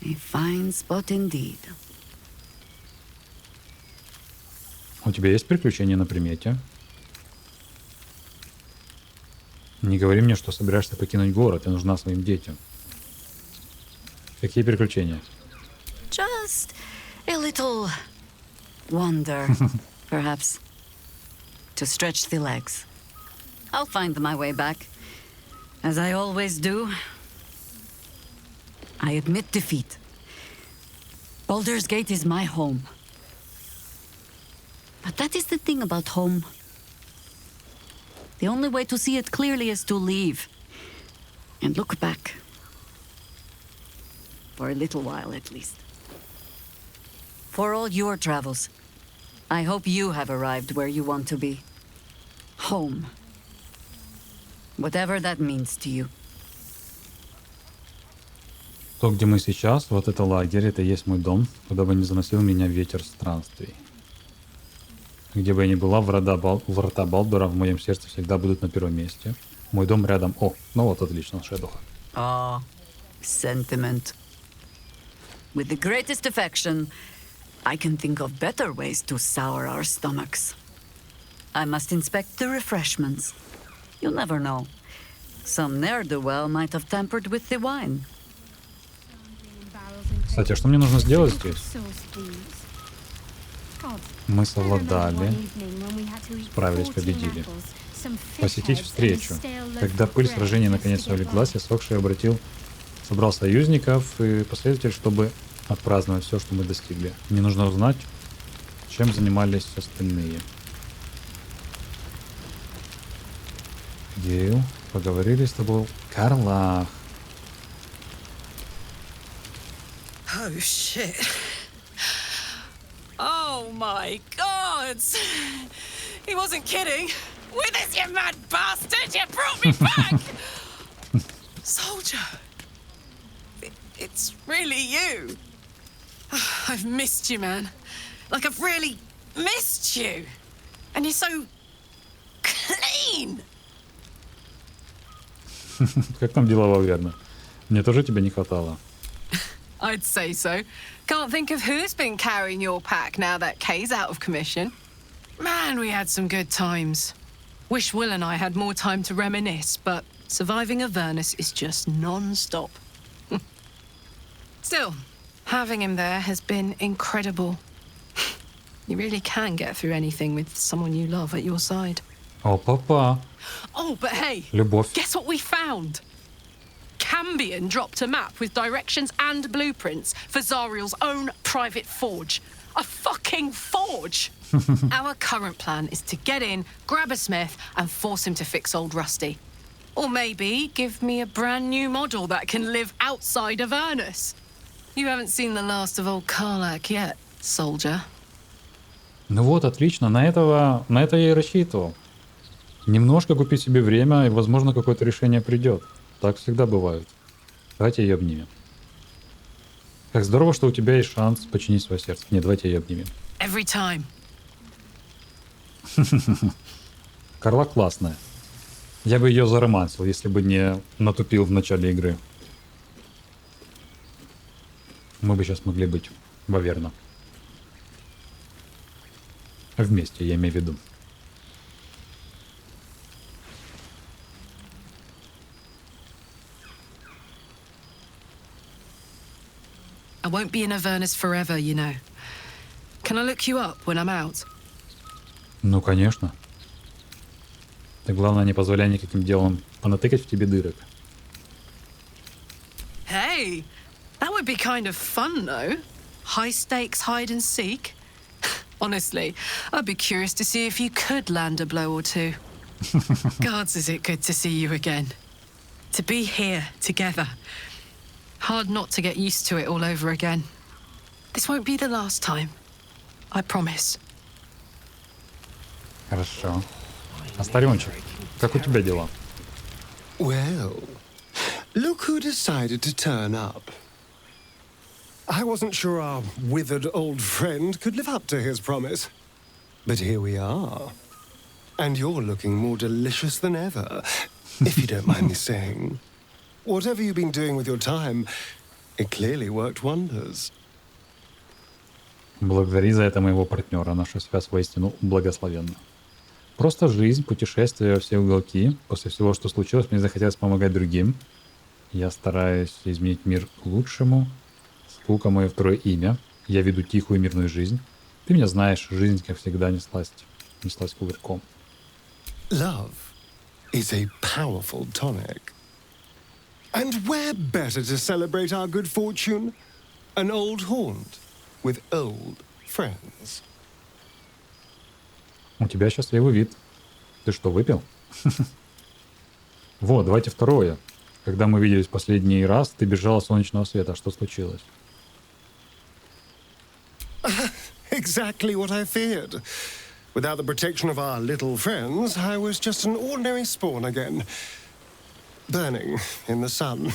A fine spot indeed. У тебя есть приключения на примете? Не говори мне, что собираешься покинуть город и нужна своим детям. Какие приключения? Just a little wonder, perhaps. To stretch the legs. I'll find my way back. As I always do. I admit defeat. Baldur's Gate is my home. But that is the thing about home. The only way to see it clearly is to leave. And look back. For a little while, at least. For all your travels, I hope you have arrived where you want to be. Home. Whatever that means to you. То, где мы сейчас, вот это лагерь, это и есть мой дом, куда бы ни заносил меня ветер странствий. Где бы я ни была, врата Балдура в моем сердце всегда будут на первом месте. Мой дом рядом. О, ну вот отлично, Шедуха. Sentiment. With the greatest affection, I can think of better ways to sour our stomachs. I must inspect the refreshments. You'll never know. Some ne'er-do-well might have tampered with the wine. Кстати, а что мне нужно сделать здесь? Мы совладали, справились, победили. Посетить встречу. Когда пыль сражения наконец улеглась, я сохший собрал союзников и последователей, чтобы отпраздновать все, что мы достигли. Мне нужно узнать, чем занимались остальные. Гейл, поговорили с тобой. Карлах. Oh, shit. Oh, my God. He wasn't kidding. With us, you mad bastard! You brought me back! Soldier. It's really you. I've missed you, man. Like, I've really missed you. And you're so clean. Как там дела, Верно? Мне тоже тебя не хватало. I'd say so. Can't think of who's been carrying your pack now that Kay's out of commission. Man, we had some good times. Wish Will and I had more time to reminisce, but surviving Avernus is just non-stop. Still, having him there has been incredible. You really can get through anything with someone you love at your side. О, папа. Oh, but hey, Любовь. guess what we found? Cambion dropped a map with directions and blueprints for Zariel's own private forge. A fucking forge! Our current plan is to get in, grab a smith, and force him to fix old Rusty. Or maybe give me a brand new model that can live outside of Avernus. You haven't seen the last of old Karlak yet, soldier. Ну вот, отлично. На это я и рассчитывал. Немножко купить себе время, и, возможно, какое-то решение придет. Так всегда бывает. Давайте ее обнимем. Как здорово, что у тебя есть шанс починить свое сердце. Нет, давайте ее обнимем. Every time. Карла классная. Я бы ее заромансил, если бы не натупил в начале игры. Мы бы сейчас могли быть в Аверно. Вместе, я имею в виду. I won't be in Avernus forever, you know. Can I look you up when I'm out? Ну, конечно. Ты, главное, не позволяй никаким делом понатыкать в тебе дырок. Hey, that would be kind of fun, though. High stakes hide and seek. Honestly, I'd be curious to see if you could land a blow or two. Gods, is it good to see you again. To be here together. Hard not to get used to it all over again. This won't be the last time. I promise. Хорошо. Астариончик, как у тебя дела? Well, look who decided to turn up. I wasn't sure our withered old friend could live up to his promise. But here we are. And you're looking more delicious than ever, if you don't mind me saying. Whatever you've been doing with your time, it clearly worked wonders. Благодари за это моего партнера. Наша связь воистину благословенна. Просто жизнь, путешествия во все уголки. После всего, что случилось, мне захотелось помогать другим. Я стараюсь изменить мир к лучшему. Скука — мое второе имя. Я веду тихую мирную жизнь. Ты меня знаешь, жизнь, как всегда, неслась кувырком. Love is a powerful tonic. And where better to celebrate our good fortune? An old haunt with old friends. У тебя счастливый вид. Ты что, выпил? Вот, давайте второе. Когда мы виделись последний раз, ты бежала от солнечного света. Что случилось? Exactly what I feared. Without the protection of our little friends, I was just an ordinary spawn again. Burning in the sun.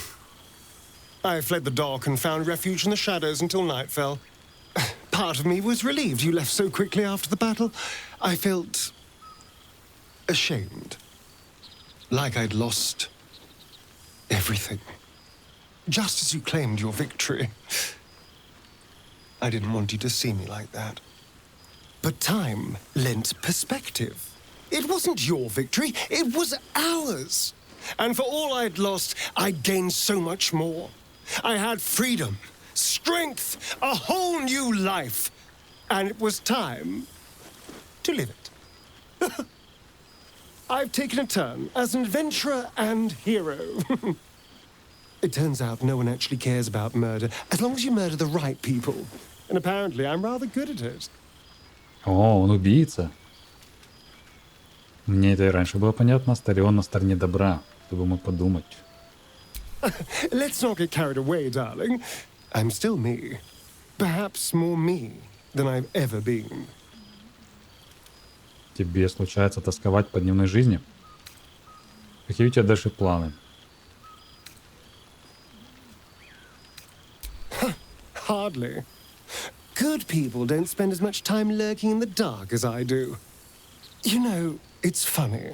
I fled the dock and found refuge in the shadows until night fell. Part of me was relieved you left so quickly after the battle. I felt ashamed. Like I'd lost everything. Just as you claimed your victory. I didn't want you to see me like that. But time lent perspective. It wasn't your victory, it was ours. And for all I'd lost, I'd gained so much more. I had freedom, strength, a whole new life. And it was time to live it. I've taken a turn as an adventurer and hero. It turns out no one actually cares about murder, as long as you murder the right people. And apparently I'm rather good at it. О, он убийца. Мне это и раньше было понятно. Старион на стороне добра. Кто бы мог подумать. Let's not get carried away, darling. I'm still me. Perhaps more me than I've ever been. Тебе случается тосковать по дневной жизни? Какие у тебя дальше планы? Hardly. Good people don't spend as much time lurking in the dark as I do. You know, it's funny.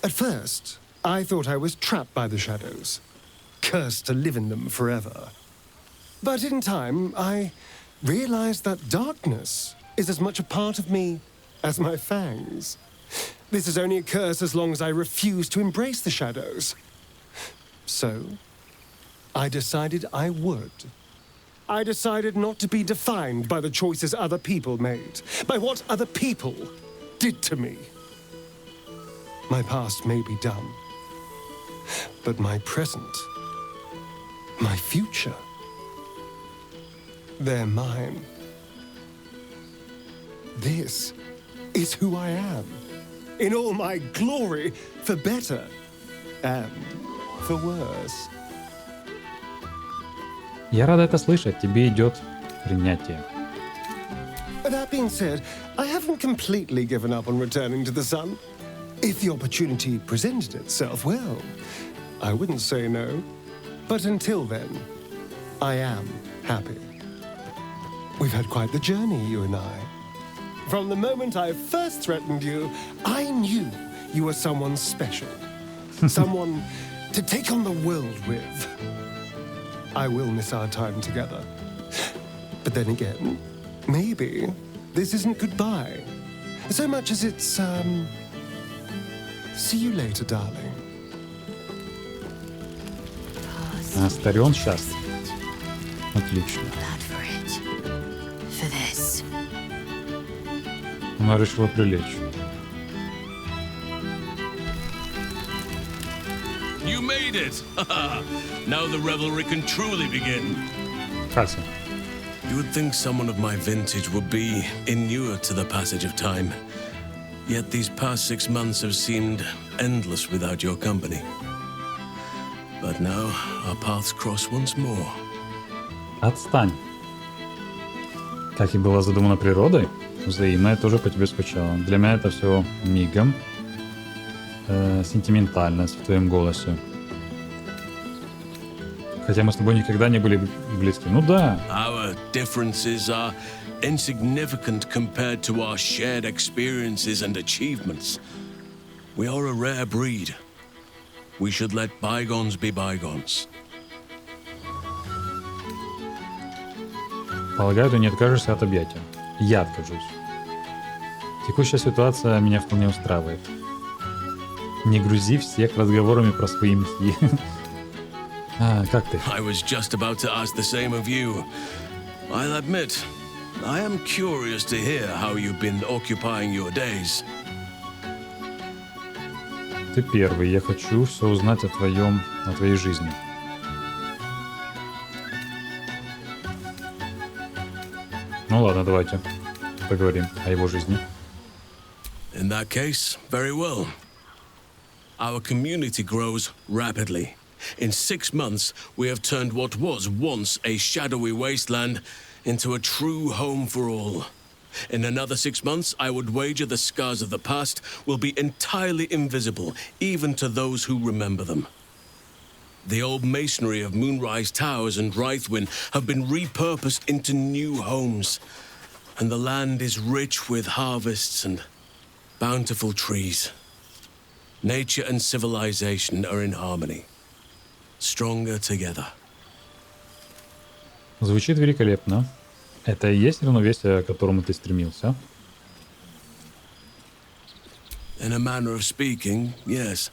At first, I thought I was trapped by the shadows, cursed to live in them forever. But in time, I realized that darkness is as much a part of me as my fangs. This is only a curse as long as I refuse to embrace the shadows. So, I decided I would. I decided not to be defined by the choices other people made, by what other people did to me. My past may be done, but my present, my future, they're mine. This is who I am, in all my glory, for better and for worse. Я рада это слышать. Тебе идет принятие. That being said, I haven't completely given up on returning to the sun. If the opportunity presented itself, well, I wouldn't say no. But until then, I am happy. We've had quite the journey, you and I. From the moment I first threatened you, I knew you were someone special. Someone to take on the world with. I will miss our time together. But then again, maybe this isn't goodbye. So much as it's, see you later, darling. А Старион счастлив. Отлично. Она решила прилечь. You made it! Now the revelry can truly begin. Кася. You would think someone of my vintage would be inured to the passage of time. Yet these past 6 months have seemed endless without your company. But now our paths cross once more. Отстань. Как и было задумано природой, взаимно я тоже по тебе скучала. Для меня это все мигом. Сентиментальность в твоем голосе. Хотя мы с тобой никогда не были близки. Ну да. Our differences are insignificant compared to our shared experiences and achievements. We are a rare breed. We should let bygones be bygones. Полагаю, ты не откажешься от объятия. Я откажусь. Текущая ситуация меня вполне устраивает. Не грузи всех разговорами про свои мехи. Как ты? I was just about to ask the same of you. I'll admit, I am curious to hear how you've been occupying your days. Ты первый. Я хочу все узнать о твоей жизни. Ну ладно, давайте поговорим о его жизни. In that case, very well. Our community grows rapidly. In 6 months, we have turned what was once a shadowy wasteland into a true home for all. In another 6 months, I would wager the scars of the past will be entirely invisible, even to those who remember them. The old masonry of Moonrise Towers and Rythwin have been repurposed into new homes, and the land is rich with harvests and bountiful trees. Nature and civilization are in harmony, stronger together. Звучит великолепно. Это и есть равновесие, к которому ты стремился? In a manner of speaking, yes.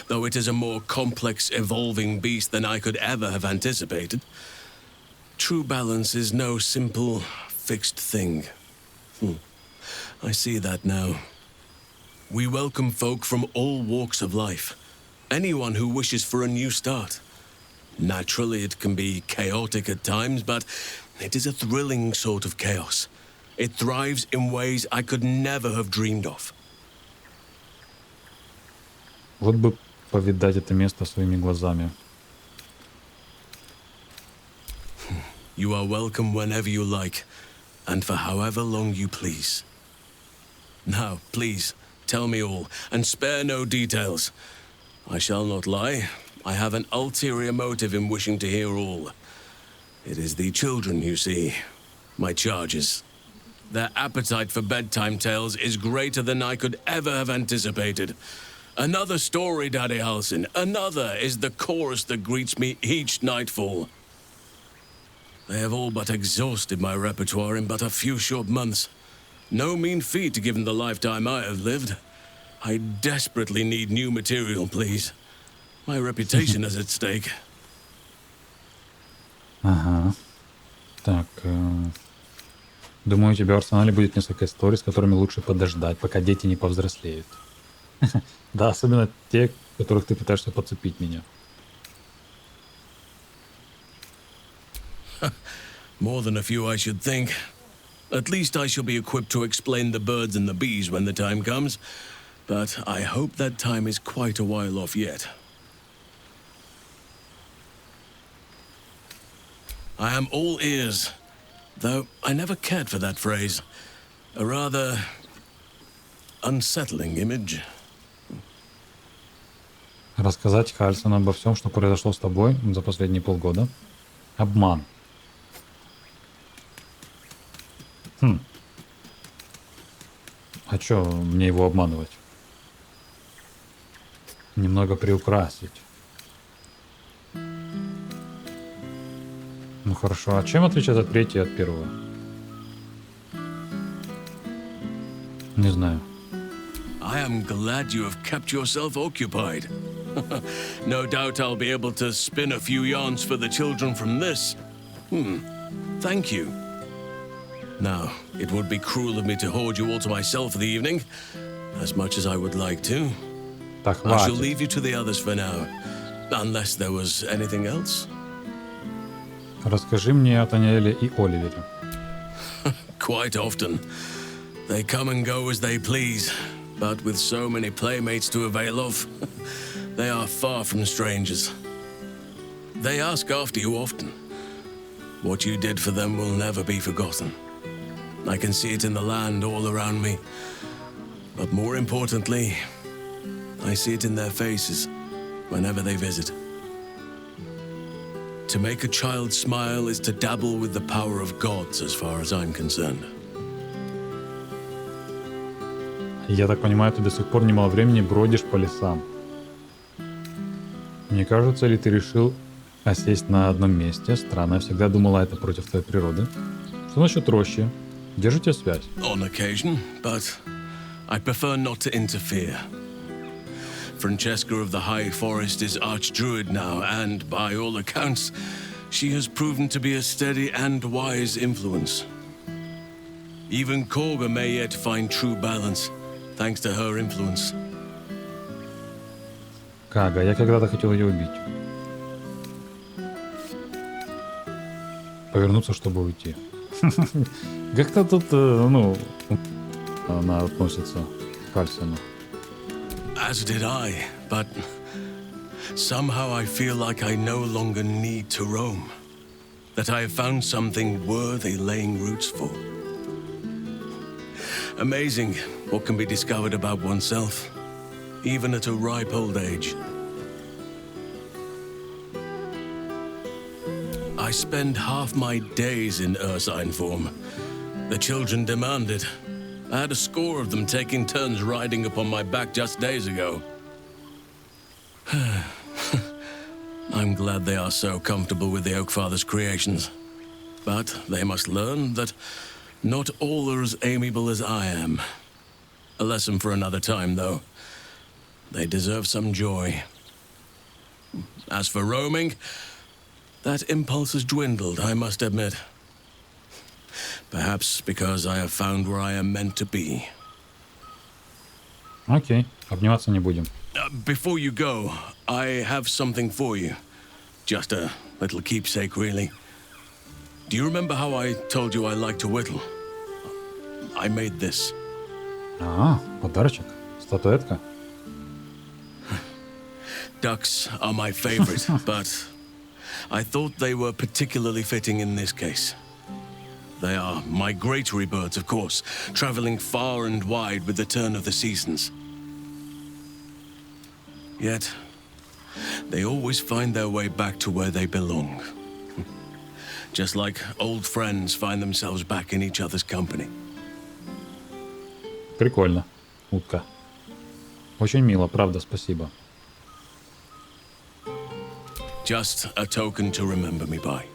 Though it is a more complex, evolving beast than I could ever have anticipated. True balance is no simple, fixed thing. I see that now. We welcome folk from all walks of life. Anyone who wishes for a new start. Naturally, it can be chaotic at times, but it is a thrilling sort of chaos. It thrives in ways I could never have dreamed of. Вот бы повидать это место своими глазами. You are welcome whenever you like, and for however long you please. Now, please, tell me all, and spare no details. I shall not lie. I have an ulterior motive in wishing to hear all. It is the children, you see, my charges. Their appetite for bedtime tales is greater than I could ever have anticipated. Another story, Daddy Halsin, another is the chorus that greets me each nightfall. They have all but exhausted my repertoire in but a few short months. No mean feat given the lifetime I have lived. I desperately need new material, please. My reputation is at stake. Ага. Так, думаю, у тебя в арсенале будет несколько историй, с которыми лучше подождать, пока дети не повзрослеют. Да, особенно те, которых ты пытаешься подцепить меня. More than a few, I should think. At least I shall be equipped to explain the birds and the bees when the time comes. But I hope that time is quite a while off yet. I am all ears, though I never cared for that phrase. A rather unsettling image. Рассказать Хальсону обо всем, что произошло с тобой за последние полгода. Обман. А чё мне его обманывать? Немного приукрасить. Ну хорошо, а чем отличается третье от первого? Не знаю. I am glad you have kept yourself occupied. No doubt I'll be able to spin a few yarns for the children from this. Thank you. Now, it would be cruel of me to hoard you all to myself for the evening, as much as I would like to. I shall leave you to the others for now, unless there was anything else. Расскажи мне о Таниэле и Оливере. Quite often. They come and go as they please, but with so many playmates to avail of, they are far from strangers. They ask after you often. What you did for them will never be forgotten. I can see it in the land all around me. But more importantly, I see it in their faces whenever they visit. To make a child smile is to dabble with the power of gods, as far as I'm concerned. Я так понимаю, ты до сих пор немало времени бродишь по лесам. Не кажется ли ты решил осесть на одном месте? Странно, я всегда думала, это против твоей природы. Что насчет рощи? Держите связь. On occasion, but I prefer not to interfere. Francesca of the High Forest is Archdruid now, and by all accounts, she has proven to be a steady and wise influence. Even Korga may yet find true balance, thanks to her influence. Кага, я когда-то хотел ее убить. Повернуться, чтобы уйти. Как-то тут, она относится. Хальсину. As did I, but somehow I feel like I no longer need to roam. That I have found something worthy laying roots for. Amazing what can be discovered about oneself, even at a ripe old age. I spend half my days in ursine form. The children demand it. I had a score of them taking turns riding upon my back just days ago. I'm glad they are so comfortable with the Oak Father's creations. But they must learn that not all are as amiable as I am. A lesson for another time, though. They deserve some joy. As for roaming, that impulse has dwindled, I must admit. Perhaps because I have found where I am meant to be. Окей, обниматься не будем. Before you go, I have something for you. Just a little keepsake, really. Do you remember how I told you I like to whittle? I made this. Подарочек? Статуэтка? Ducks are my favorite, but I thought they were particularly fitting in this case. They are migratory birds, of course, traveling far and wide with the turn of the seasons. Yet, they always find their way back to where they belong. Just like old friends find themselves back in each other's company. Прикольно, утка. Очень мило, правда, спасибо. Just a token to remember me by.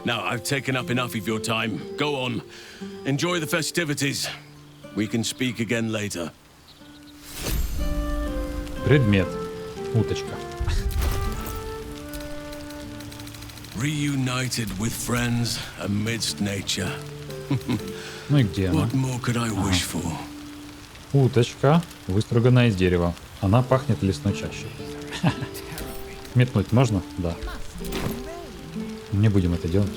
Now, I've taken up enough of your time. Go on. Enjoy the festivities. We can speak again later. Предмет. Уточка. Reunited with friends amidst nature. Ну и где она? What more could I wish for? Уточка, выструганная из дерева. Она пахнет лесной чащей. Метнуть можно? Да. Не будем это делать.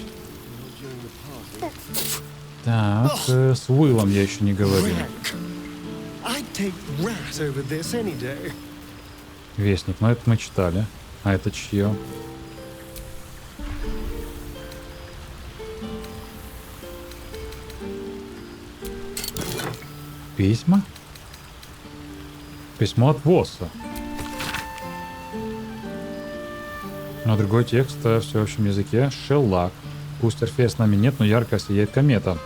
Так, с Уиллом я еще не говорил. Вестник, но это мы читали. А это чье? Письма? Письмо от Восса. Но другой текст в всеобщем языке. Шеллак. Пусть Орфея с нами нет, но ярко сияет комета.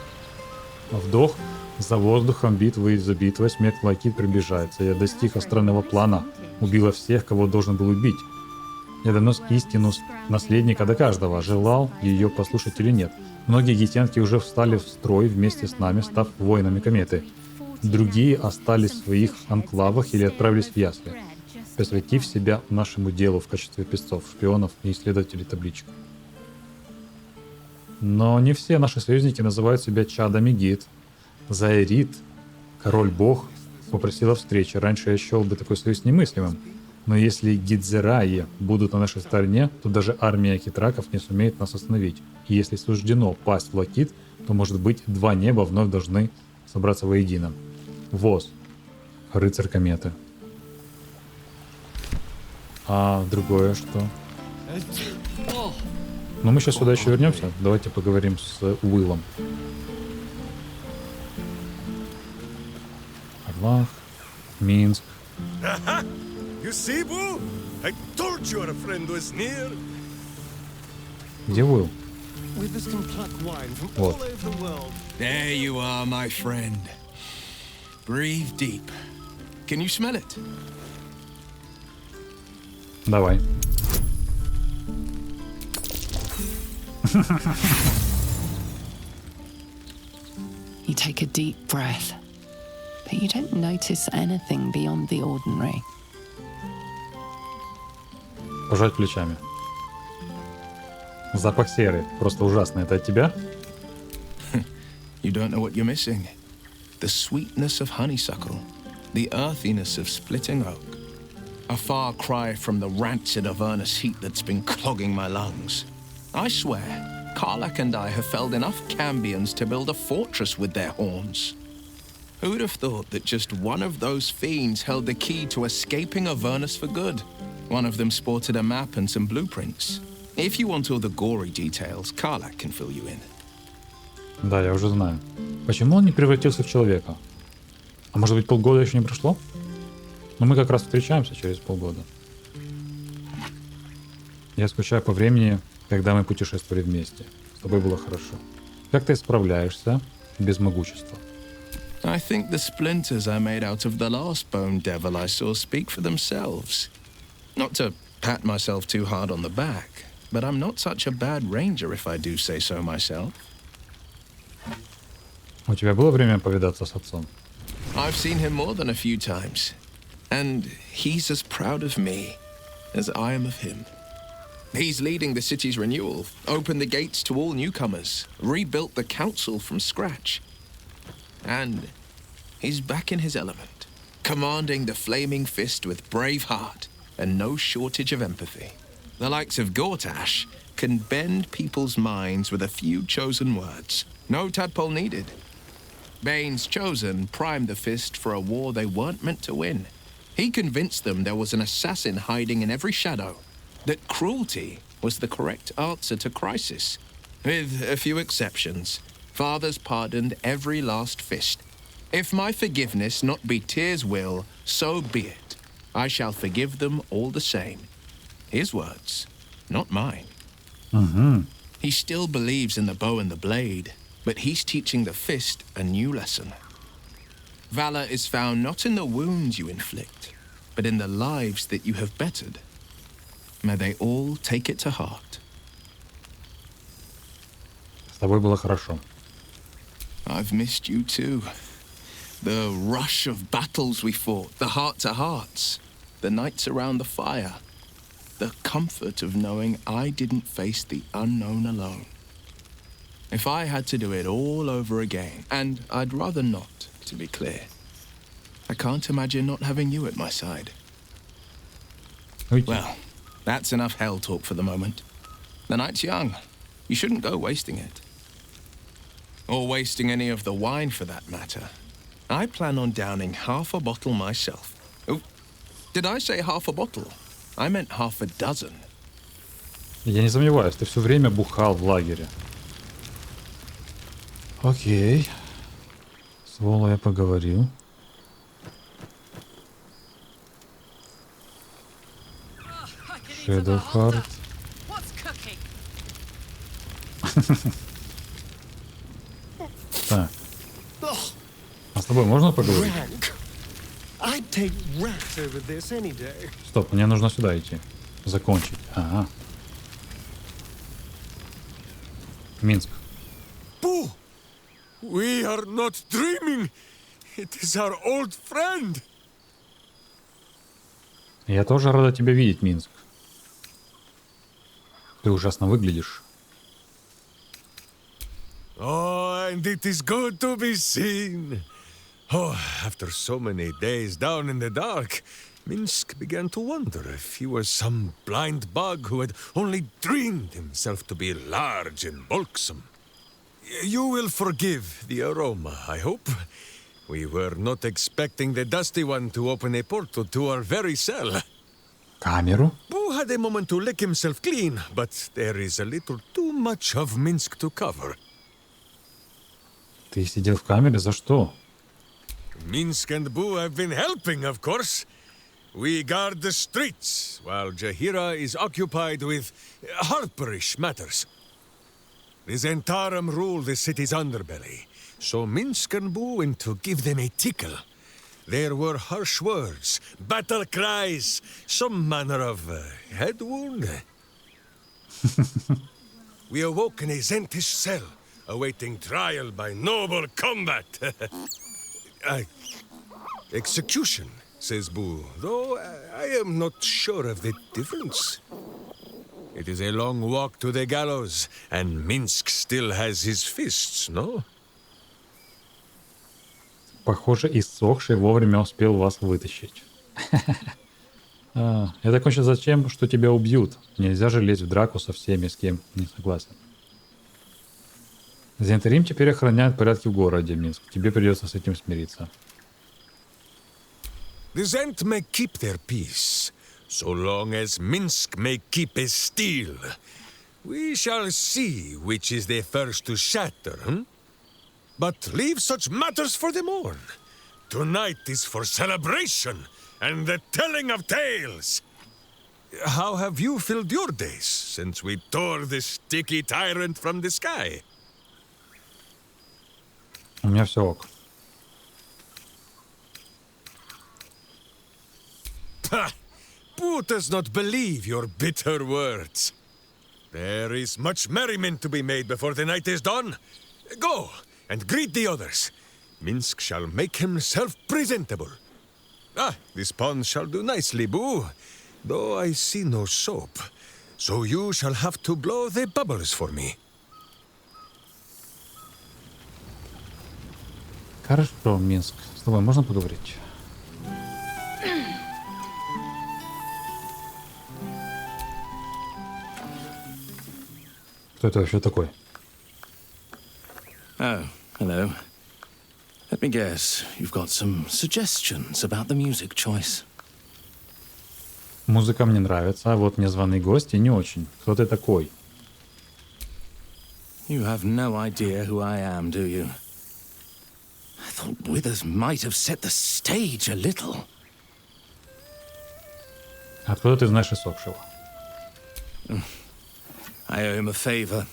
Вдох. За воздухом битвы и за битвой смерть Лакит приближается. Я достиг астрального плана. Убила всех, кого должен был убить. Я донес истину наследника до каждого. Желал ее послушать или нет. Многие гитянки уже встали в строй вместе с нами, став воинами кометы. Другие остались в своих анклавах или отправились в ясли, посвятив себя нашему делу в качестве песцов, шпионов и исследователей табличек. Но не все наши союзники называют себя чадами Гид. Заэрит, король-бог, попросила встречи. Раньше я счел бы такой союз немыслимым. Но если Гидзераи будут на нашей стороне, то даже армия китраков не сумеет нас остановить. И если суждено пасть в Лакит, то, может быть, два неба вновь должны собраться воедино. Воз. Рыцарь кометы. А другое что? Ну, мы сейчас сюда еще вернемся. Давайте поговорим с Уиллом. Орлах, Минск. You see, Boo? I told you our friend was near. Где Уилл? Вот. There you are, my friend. Breathe deep. Can you smell it? Давай. You take a deep breath, but you don't notice anything beyond the ordinary. Пожать плечами. Запах серы. Просто ужасно. Это от тебя? You don't know what you're missing. The sweetness of honeysuckle. The earthiness of splitting oak. A far cry from the rancid Avernus heat that's been clogging my lungs. I swear, Karlak and I have felled enough Cambions to build a fortress with their horns. Who'd have thought that just one of those fiends held the key to escaping Avernus for good? One of them sported a map and some blueprints. If you want all the gory details, Karlak can fill you in. Да, я уже знаю. Почему он не превратился в человека? А может быть, полгода еще не прошло? Но мы как раз встречаемся через полгода. Я скучаю по времени, когда мы путешествовали вместе. С тобой было хорошо. Как ты справляешься без могущества? I think the splinters I made out of the last bone devil I saw speak for themselves. Not to pat myself too hard on the back, but I'm not such a bad ranger if I do say so myself. У тебя было время повидаться с отцом? I've seen him more than a few times, and he's as proud of me as I am of him. He's leading the city's renewal, opened the gates to all newcomers, rebuilt the council from scratch. And he's back in his element, commanding the flaming fist with brave heart and no shortage of empathy. The likes of Gortash can bend people's minds with a few chosen words. No tadpole needed. Bane's chosen primed the fist for a war they weren't meant to win. He convinced them there was an assassin hiding in every shadow, that cruelty was the correct answer to crisis. With a few exceptions, fathers pardoned every last fist. If my forgiveness not be Tyr's will, so be it. I shall forgive them all the same. His words, not mine. Mm-hmm. He still believes in the bow and the blade, but he's teaching the fist a new lesson. Valor is found not in the wounds you inflict, but in the lives that you have bettered. May they all take it to heart. С тобой было хорошо. I've missed you too. The rush of battles we fought, the heart-to-hearts, the nights around the fire, the comfort of knowing I didn't face the unknown alone. If I had to do it all over again, and I'd rather not, to be clear, I can't imagine not having you at my side. Well, that's enough hell talk for the moment. The night's young. You shouldn't go wasting it. Or wasting any of the wine for that matter. I plan on downing half a bottle myself. Oh, did I say half a bottle? I meant half a dozen. Я не сомневаюсь, ты все время бухал в лагере. Окей. С Волой я поговорил. Shadowheart. Так. А с тобой можно поговорить? Стоп, мне нужно сюда идти. Закончить. Ага. Минск. Boo! We are not dreaming. It is our old friend. Я тоже рада тебя видеть, Минск. Ты ужасно выглядишь. Oh, and it is good to be seen. Oh, after so many days down in the dark, Minsk began to wonder if he was some blind bug who had only dreamed himself to be large and bulksome. You will forgive the aroma, I hope. We were not expecting the Dusty One to open a portal to our very cell. Камеру? Boo had a moment to lick himself clean, but there is a little too much of Minsk to cover. Ты сидел в камере? За что? Minsk and Boo have been helping, of course. We guard the streets, while Jahira is occupied with harperish matters. The Zentarum rule the city's underbelly, so Minsk and Boo went to give them a tickle. There were harsh words, battle cries, some manner of head wound. We awoke in a Zentish cell, awaiting trial by noble combat. Execution, says Boo, though I am not sure of the difference. It is a long walk to the gallows, and Minsk still has his fists, no? Похоже, иссохший вовремя успел вас вытащить. Это кончится затем, что тебя убьют. Нельзя же лезть в драку со всеми, с кем не согласен. Зентерим теперь охраняет порядки в городе, Минск. Тебе придется с этим смириться. The Zent may keep their peace, so long as Minsk may keep his steel. We shall see which is the first to shatter, hm? But leave such matters for the morn. Tonight is for celebration and the telling of tales. How have you filled your days since we tore this sticky tyrant from the sky? У меня все ок. Pah! Who does not believe your bitter words? There is much merriment to be made before the night is done. Go and greet the others. Minsk shall make himself presentable. Ah, this pond shall do nicely, Boo. Though I see no soap. So you shall have to blow the bubbles for me. Хорошо, Минск. С тобой можно поговорить? Кто это вообще такой? Oh, hello. Let me guess, you've got some suggestions about the music choice. Музыка мне нравится, а вот незваный гость и не очень. Кто ты такой? You have no idea who I am, do you? I thought Withers might have set the stage a little. Откуда ты знаешь иссохшего? I owe him a favor,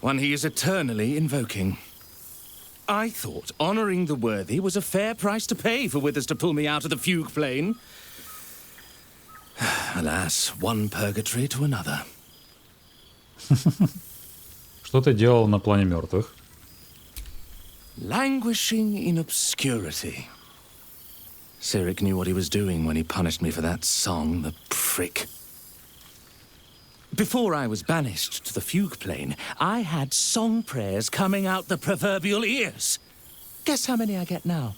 one he is eternally invoking. I thought honoring the worthy was a fair price to pay for Withers to pull me out of the fugue plane. Alas, one purgatory to another. Что ты делал на плане мертвых? Languishing in obscurity. Cyric knew what he was doing when he punished me for that song, the prick. Before I was banished to the fugue plane, I had song prayers coming out the proverbial ears. Guess how many I get now?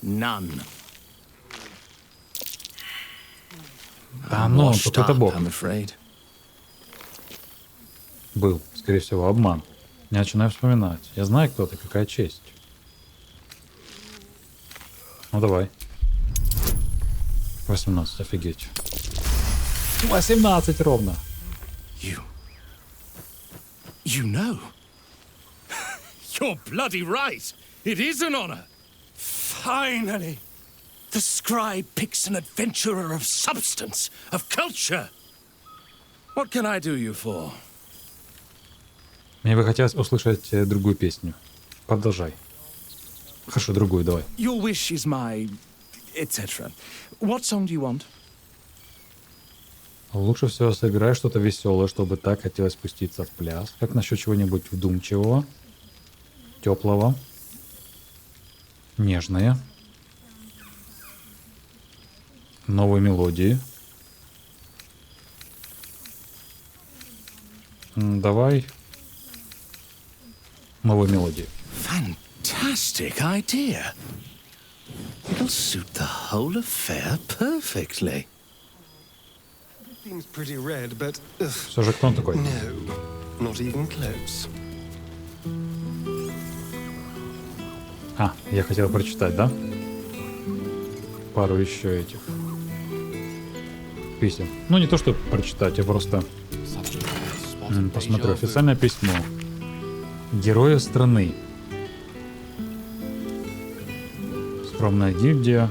None. Да ну, тут это бог. I'm afraid. Был, скорее всего, обман. Не начинаю вспоминать. Я знаю, кто ты, какая честь. Ну давай. 18, офигеть. 18 ровно. You know. You're bloody right. It is an honor. Finally. The scribe picks an adventurer of substance, of culture. What can I do you for? Мне бы хотелось услышать другую песню. Продолжай. Хорошо, другую давай. Your wish is my... etc. What song do you want? Лучше всего сыграй что-то веселое, чтобы так хотелось спуститься в пляс. Как насчет чего-нибудь вдумчивого, теплого, нежное, новой мелодии. Давай новую мелодию. Fantastic idea. It'll suit the whole affair perfectly. Seems pretty red, but Все же кто он такой? no, not even close. А, я хотел прочитать, да? Пару еще этих писем. Ну, не то, что прочитать, я просто посмотрю. Официальное письмо. Героя страны. Скромная гильдия.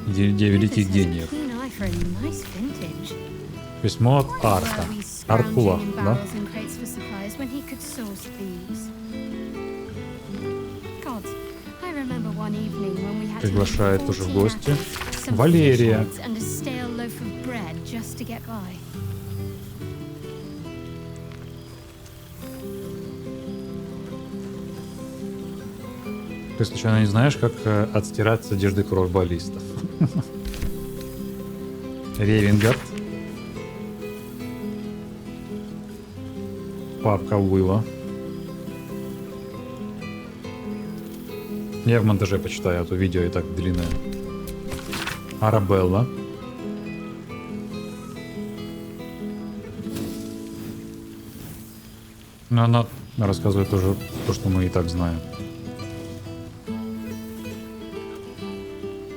Гильдия великих гениев. Письмо от Арта. Арт-Кулак, да? Приглашает тоже в гости. Валерия. Ты случайно не знаешь, как отстирать с одежды кровь баллистов? Ревенгард. Папка Уилла. Я в монтаже почитаю, а то видео и так длинное. Арабелла. Но она рассказывает тоже то, что мы и так знаем.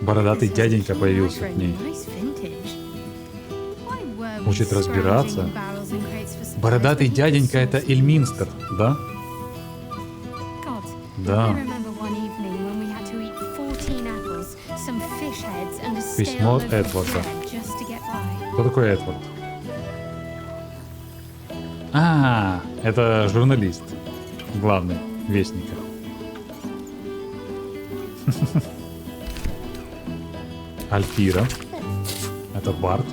Бородатый дяденька появился к ней. Учит разбираться. Бородатый дяденька — это Эльминстер, да? Да. Письмо от Эдварда. Кто такой Эдвард? А, это журналист. Главный, вестника. Альфира. Это Барт.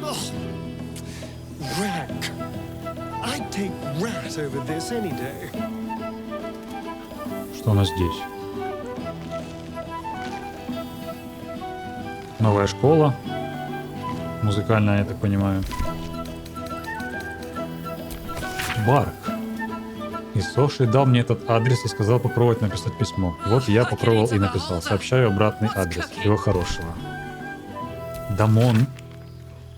Что у нас здесь? Новая школа. Музыкальная, я так понимаю. Барк. Иссохший дал мне этот адрес и сказал попробовать написать письмо. Вот я попробовал и написал. Сообщаю обратный адрес. Всего хорошего. Дамон.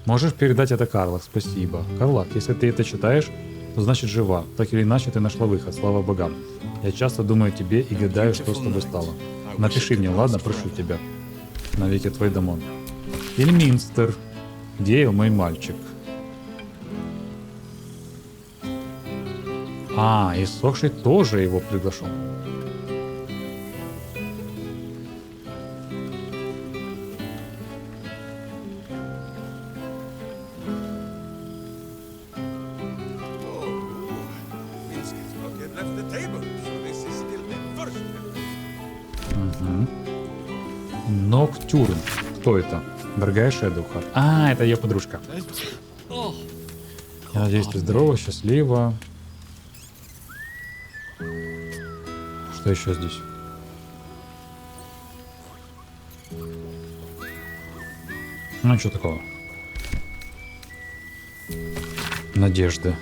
Можешь передать это Карлак? Спасибо. Карлак, если ты это читаешь, то значит жива. Так или иначе ты нашла выход, слава богам. Я часто думаю о тебе и гадаю, что с тобой стало. Напиши мне, ладно? Прошу тебя. Навеки твой Дамон. Эльминстер. Где мой мальчик? А, иссохший тоже его приглашен. Ноктюрн. Кто это? Дорогая Шэдоухарт. А, это ее подружка. Я надеюсь, ты здорова, счастлива. Что еще здесь? Ну, что такого? Надежда.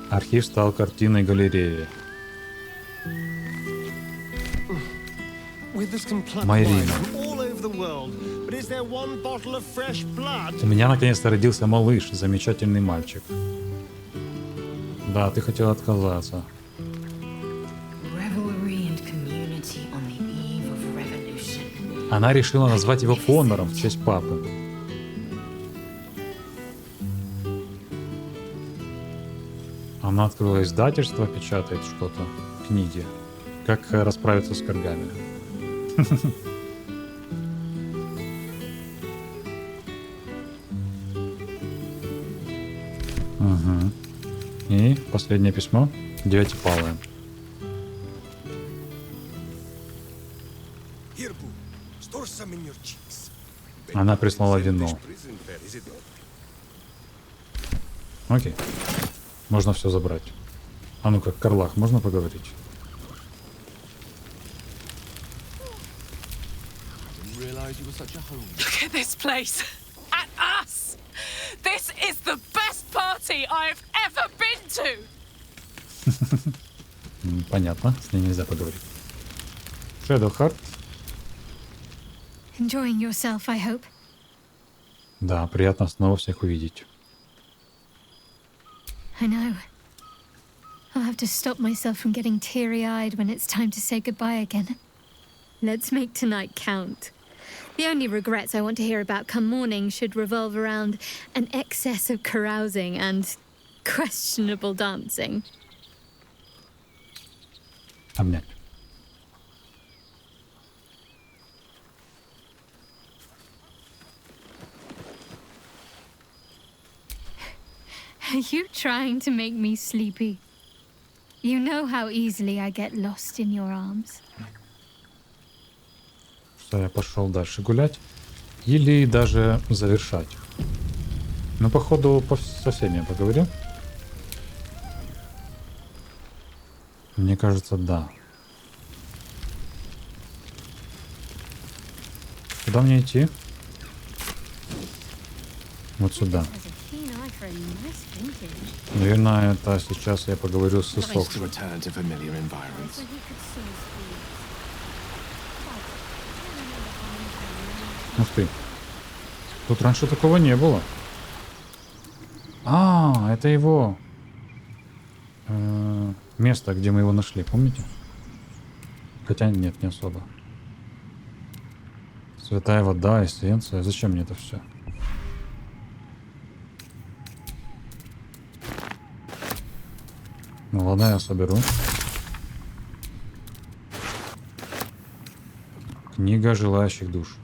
Архив стал картиной галереи. Майрина. У меня наконец-то родился малыш, замечательный мальчик. Да, ты хотела отказаться. Она решила назвать его Коннором в честь папы. Она открыла издательство, печатает что-то, книги. Как расправиться с коргами. Угу. И последнее письмо. Девятипалое. Она прислала вино. Окей. Можно все забрать. А ну-ка, Карлах, можно поговорить? Look at this place. At us. This is the best party I've ever been to. Понятно, с ней нельзя поговорить. Шэдоухарт. Enjoying yourself, I hope. Да, приятно снова всех увидеть. I know. I'll have to stop myself from getting teary-eyed when it's time to say goodbye again. Let's make tonight count. The only regrets I want to hear about come morning should revolve around an excess of carousing and questionable dancing. Обнять. Are you trying to make me sleepy? You know how easily I get lost in your arms. Что я пошел дальше гулять. Или даже завершать. Ну, походу, со всеми я поговорил. Мне кажется, да. Куда мне идти? Вот сюда. Наверное, это сейчас я поговорю с иссохшим. Ух ты. Тут раньше такого не было. А, это его место, где мы его нашли, помните? Хотя нет, не особо. Святая вода, эссенция. Зачем мне это все? Ну ладно, я соберу. Книга желающих душ.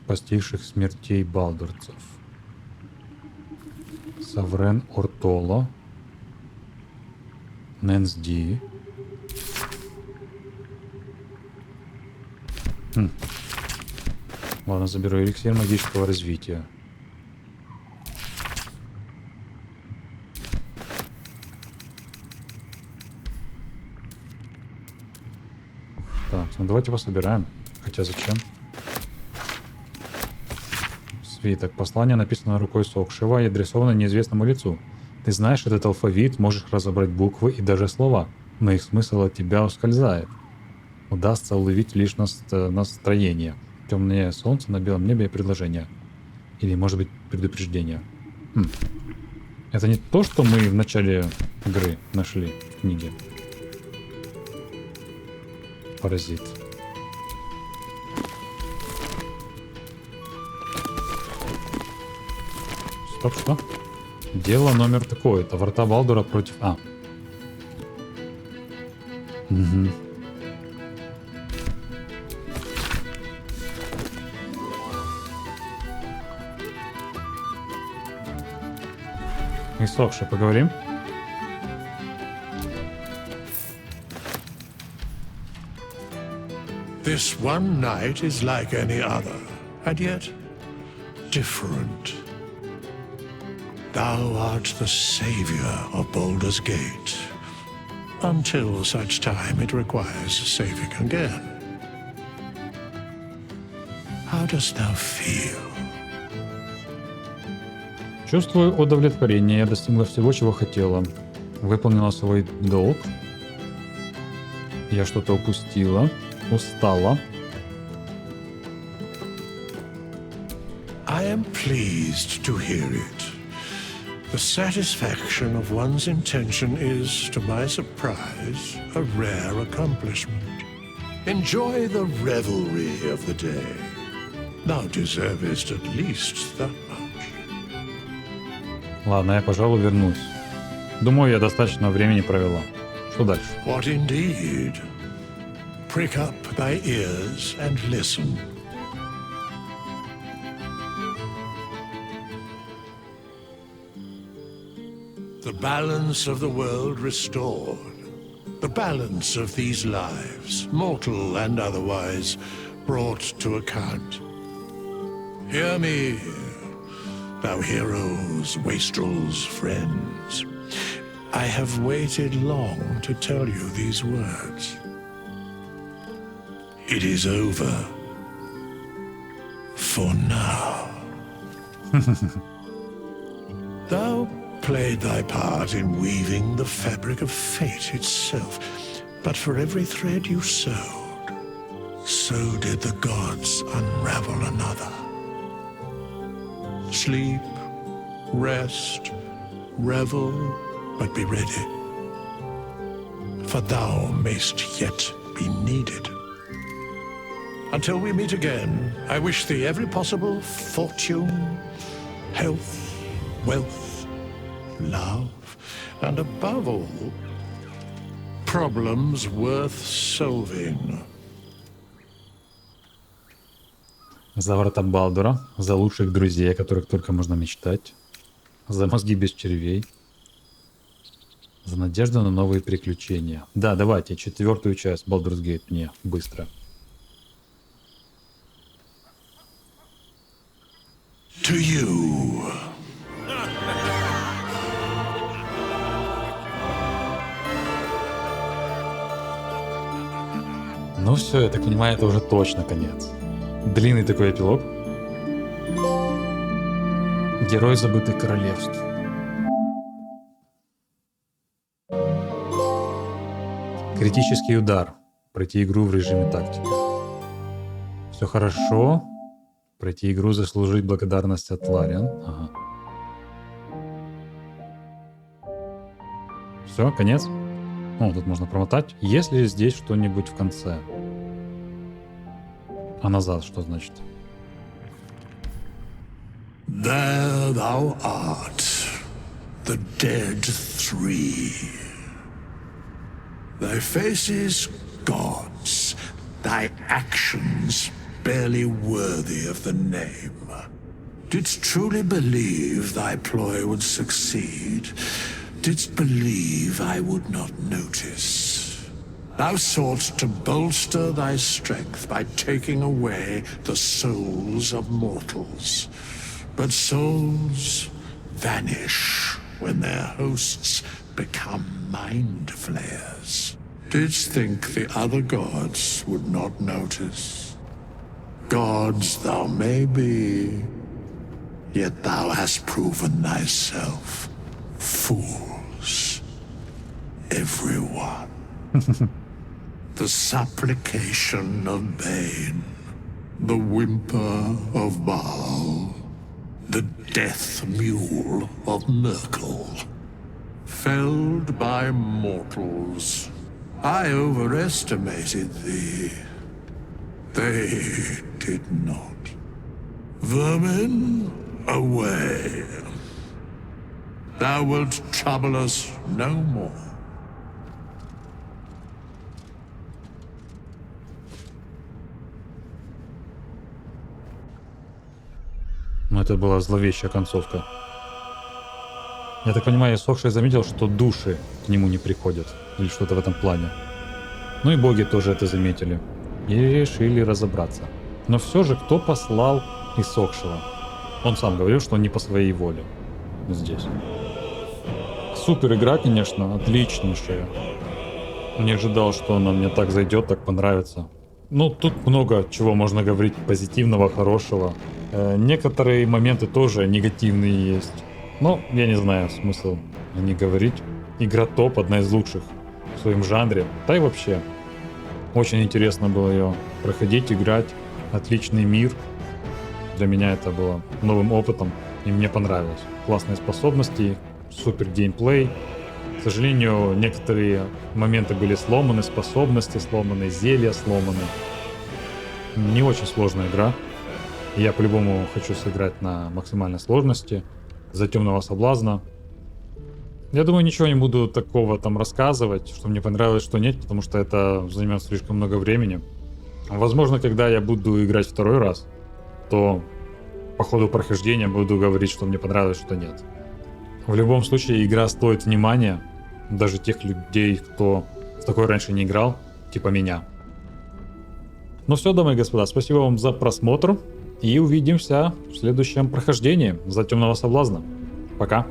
Постигших смертей балдурцев. Саврен Ортоло. Нэнс Ди. Ладно, заберу эликсир магического развития. Так, ну давайте пособираем. Хотя зачем? Свиток. Послание написано рукой Сокшева и адресовано неизвестному лицу. Ты знаешь этот алфавит, можешь разобрать буквы и даже слова, но их смысл от тебя ускользает. Удастся уловить лишь настроение. Темное солнце на белом небе и предложение. Или, может быть, предупреждение. Это не то, что мы в начале игры нашли в книге. Паразит. Стоп, что? Дело номер такое-то. Врата Балдура против... Угу. Иссохший, поговорим? This one night is like any other, and yet different. Thou art the savior of Baldur's Gate, until such time it requires saving again. How dost thou feel? Чувствую удовлетворение. Я достигла всего, чего хотела. Выполнила свой долг. Я что-то упустила. Устала. I am pleased to hear it. The satisfaction of one's intention is, to my surprise, a rare accomplishment. Enjoy the revelry of the day. Thou deservest at least that much. Ладно, я, пожалуй, вернусь. Думаю, я достаточно времени провела. Что дальше? What indeed? Prick up thy ears and listen. The balance of the world restored. The balance of these lives, mortal and otherwise, brought to account. Hear me, thou heroes, wastrels, friends. I have waited long to tell you these words. It is over. For now. Thou played thy part in weaving the fabric of fate itself, but for every thread you sewed, so did the gods unravel another. Sleep, rest, revel, but be ready, for thou mayst yet be needed. Until we meet again, I wish thee every possible fortune, health, wealth, love, and above all, problems worth solving. За врата Балдура, за лучших друзей, о которых только можно мечтать, за мозги без червей, за надежду на новые приключения. Да, давайте 4-ю часть Baldur's Gate мне быстро. To you. Ну все, я так понимаю, это уже точно конец. Длинный такой эпилог. Герой забытых королевств. Критический удар. Пройти игру в режиме тактики. Все хорошо. Пройти игру, заслужить благодарность от Лариан. Ага. Все, конец. О, тут можно промотать. Есть ли здесь что-нибудь в конце? А назад что значит? There thou art, the dead three. Thy faces gods, thy actions barely worthy of the name. Didst truly believe thy ploy would succeed? Didst believe I would not notice? Thou soughtst to bolster thy strength by taking away the souls of mortals. But souls vanish when their hosts become mind flayers. Didst think the other gods would not notice? Gods thou may be, yet thou hast proven thyself fools, everyone. The supplication of Bane, the whimper of Baal, the death mule of Merkel. Felled by mortals, I overestimated thee. They did not. Vermin, away. Thou wilt trouble us no more. Ну, это была зловещая концовка. Я так понимаю, иссохший заметил, что души к нему не приходят. Или что-то в этом плане. Ну и боги тоже это заметили. И решили разобраться. Но все же, кто послал иссохшего? Он сам говорил, что он не по своей воле. Здесь. Супер игра, конечно, отличнейшая. Не ожидал, что она мне так зайдет, так понравится. Ну, тут много чего можно говорить позитивного, хорошего. Некоторые моменты тоже негативные есть. Но я не знаю, смысл о них говорить. Игра топ, одна из лучших в своем жанре. Да и вообще. Очень интересно было ее проходить, играть. Отличный мир. Для меня это было новым опытом. И мне понравилось. Классные способности, супер геймплей. К сожалению, некоторые моменты были сломаны, способности сломаны, зелья сломаны. Не очень сложная игра. Я по-любому хочу сыграть на максимальной сложности. За темного соблазна. Я думаю, ничего не буду такого там рассказывать, что мне понравилось, что нет, потому что это займет слишком много времени. Возможно, когда я буду играть второй раз, то по ходу прохождения буду говорить, что мне понравилось, что нет. В любом случае, игра стоит внимания, даже тех людей, кто в такой раньше не играл, типа меня. Ну все, дамы и господа, спасибо вам за просмотр. И увидимся в следующем прохождении за темного соблазна. Пока.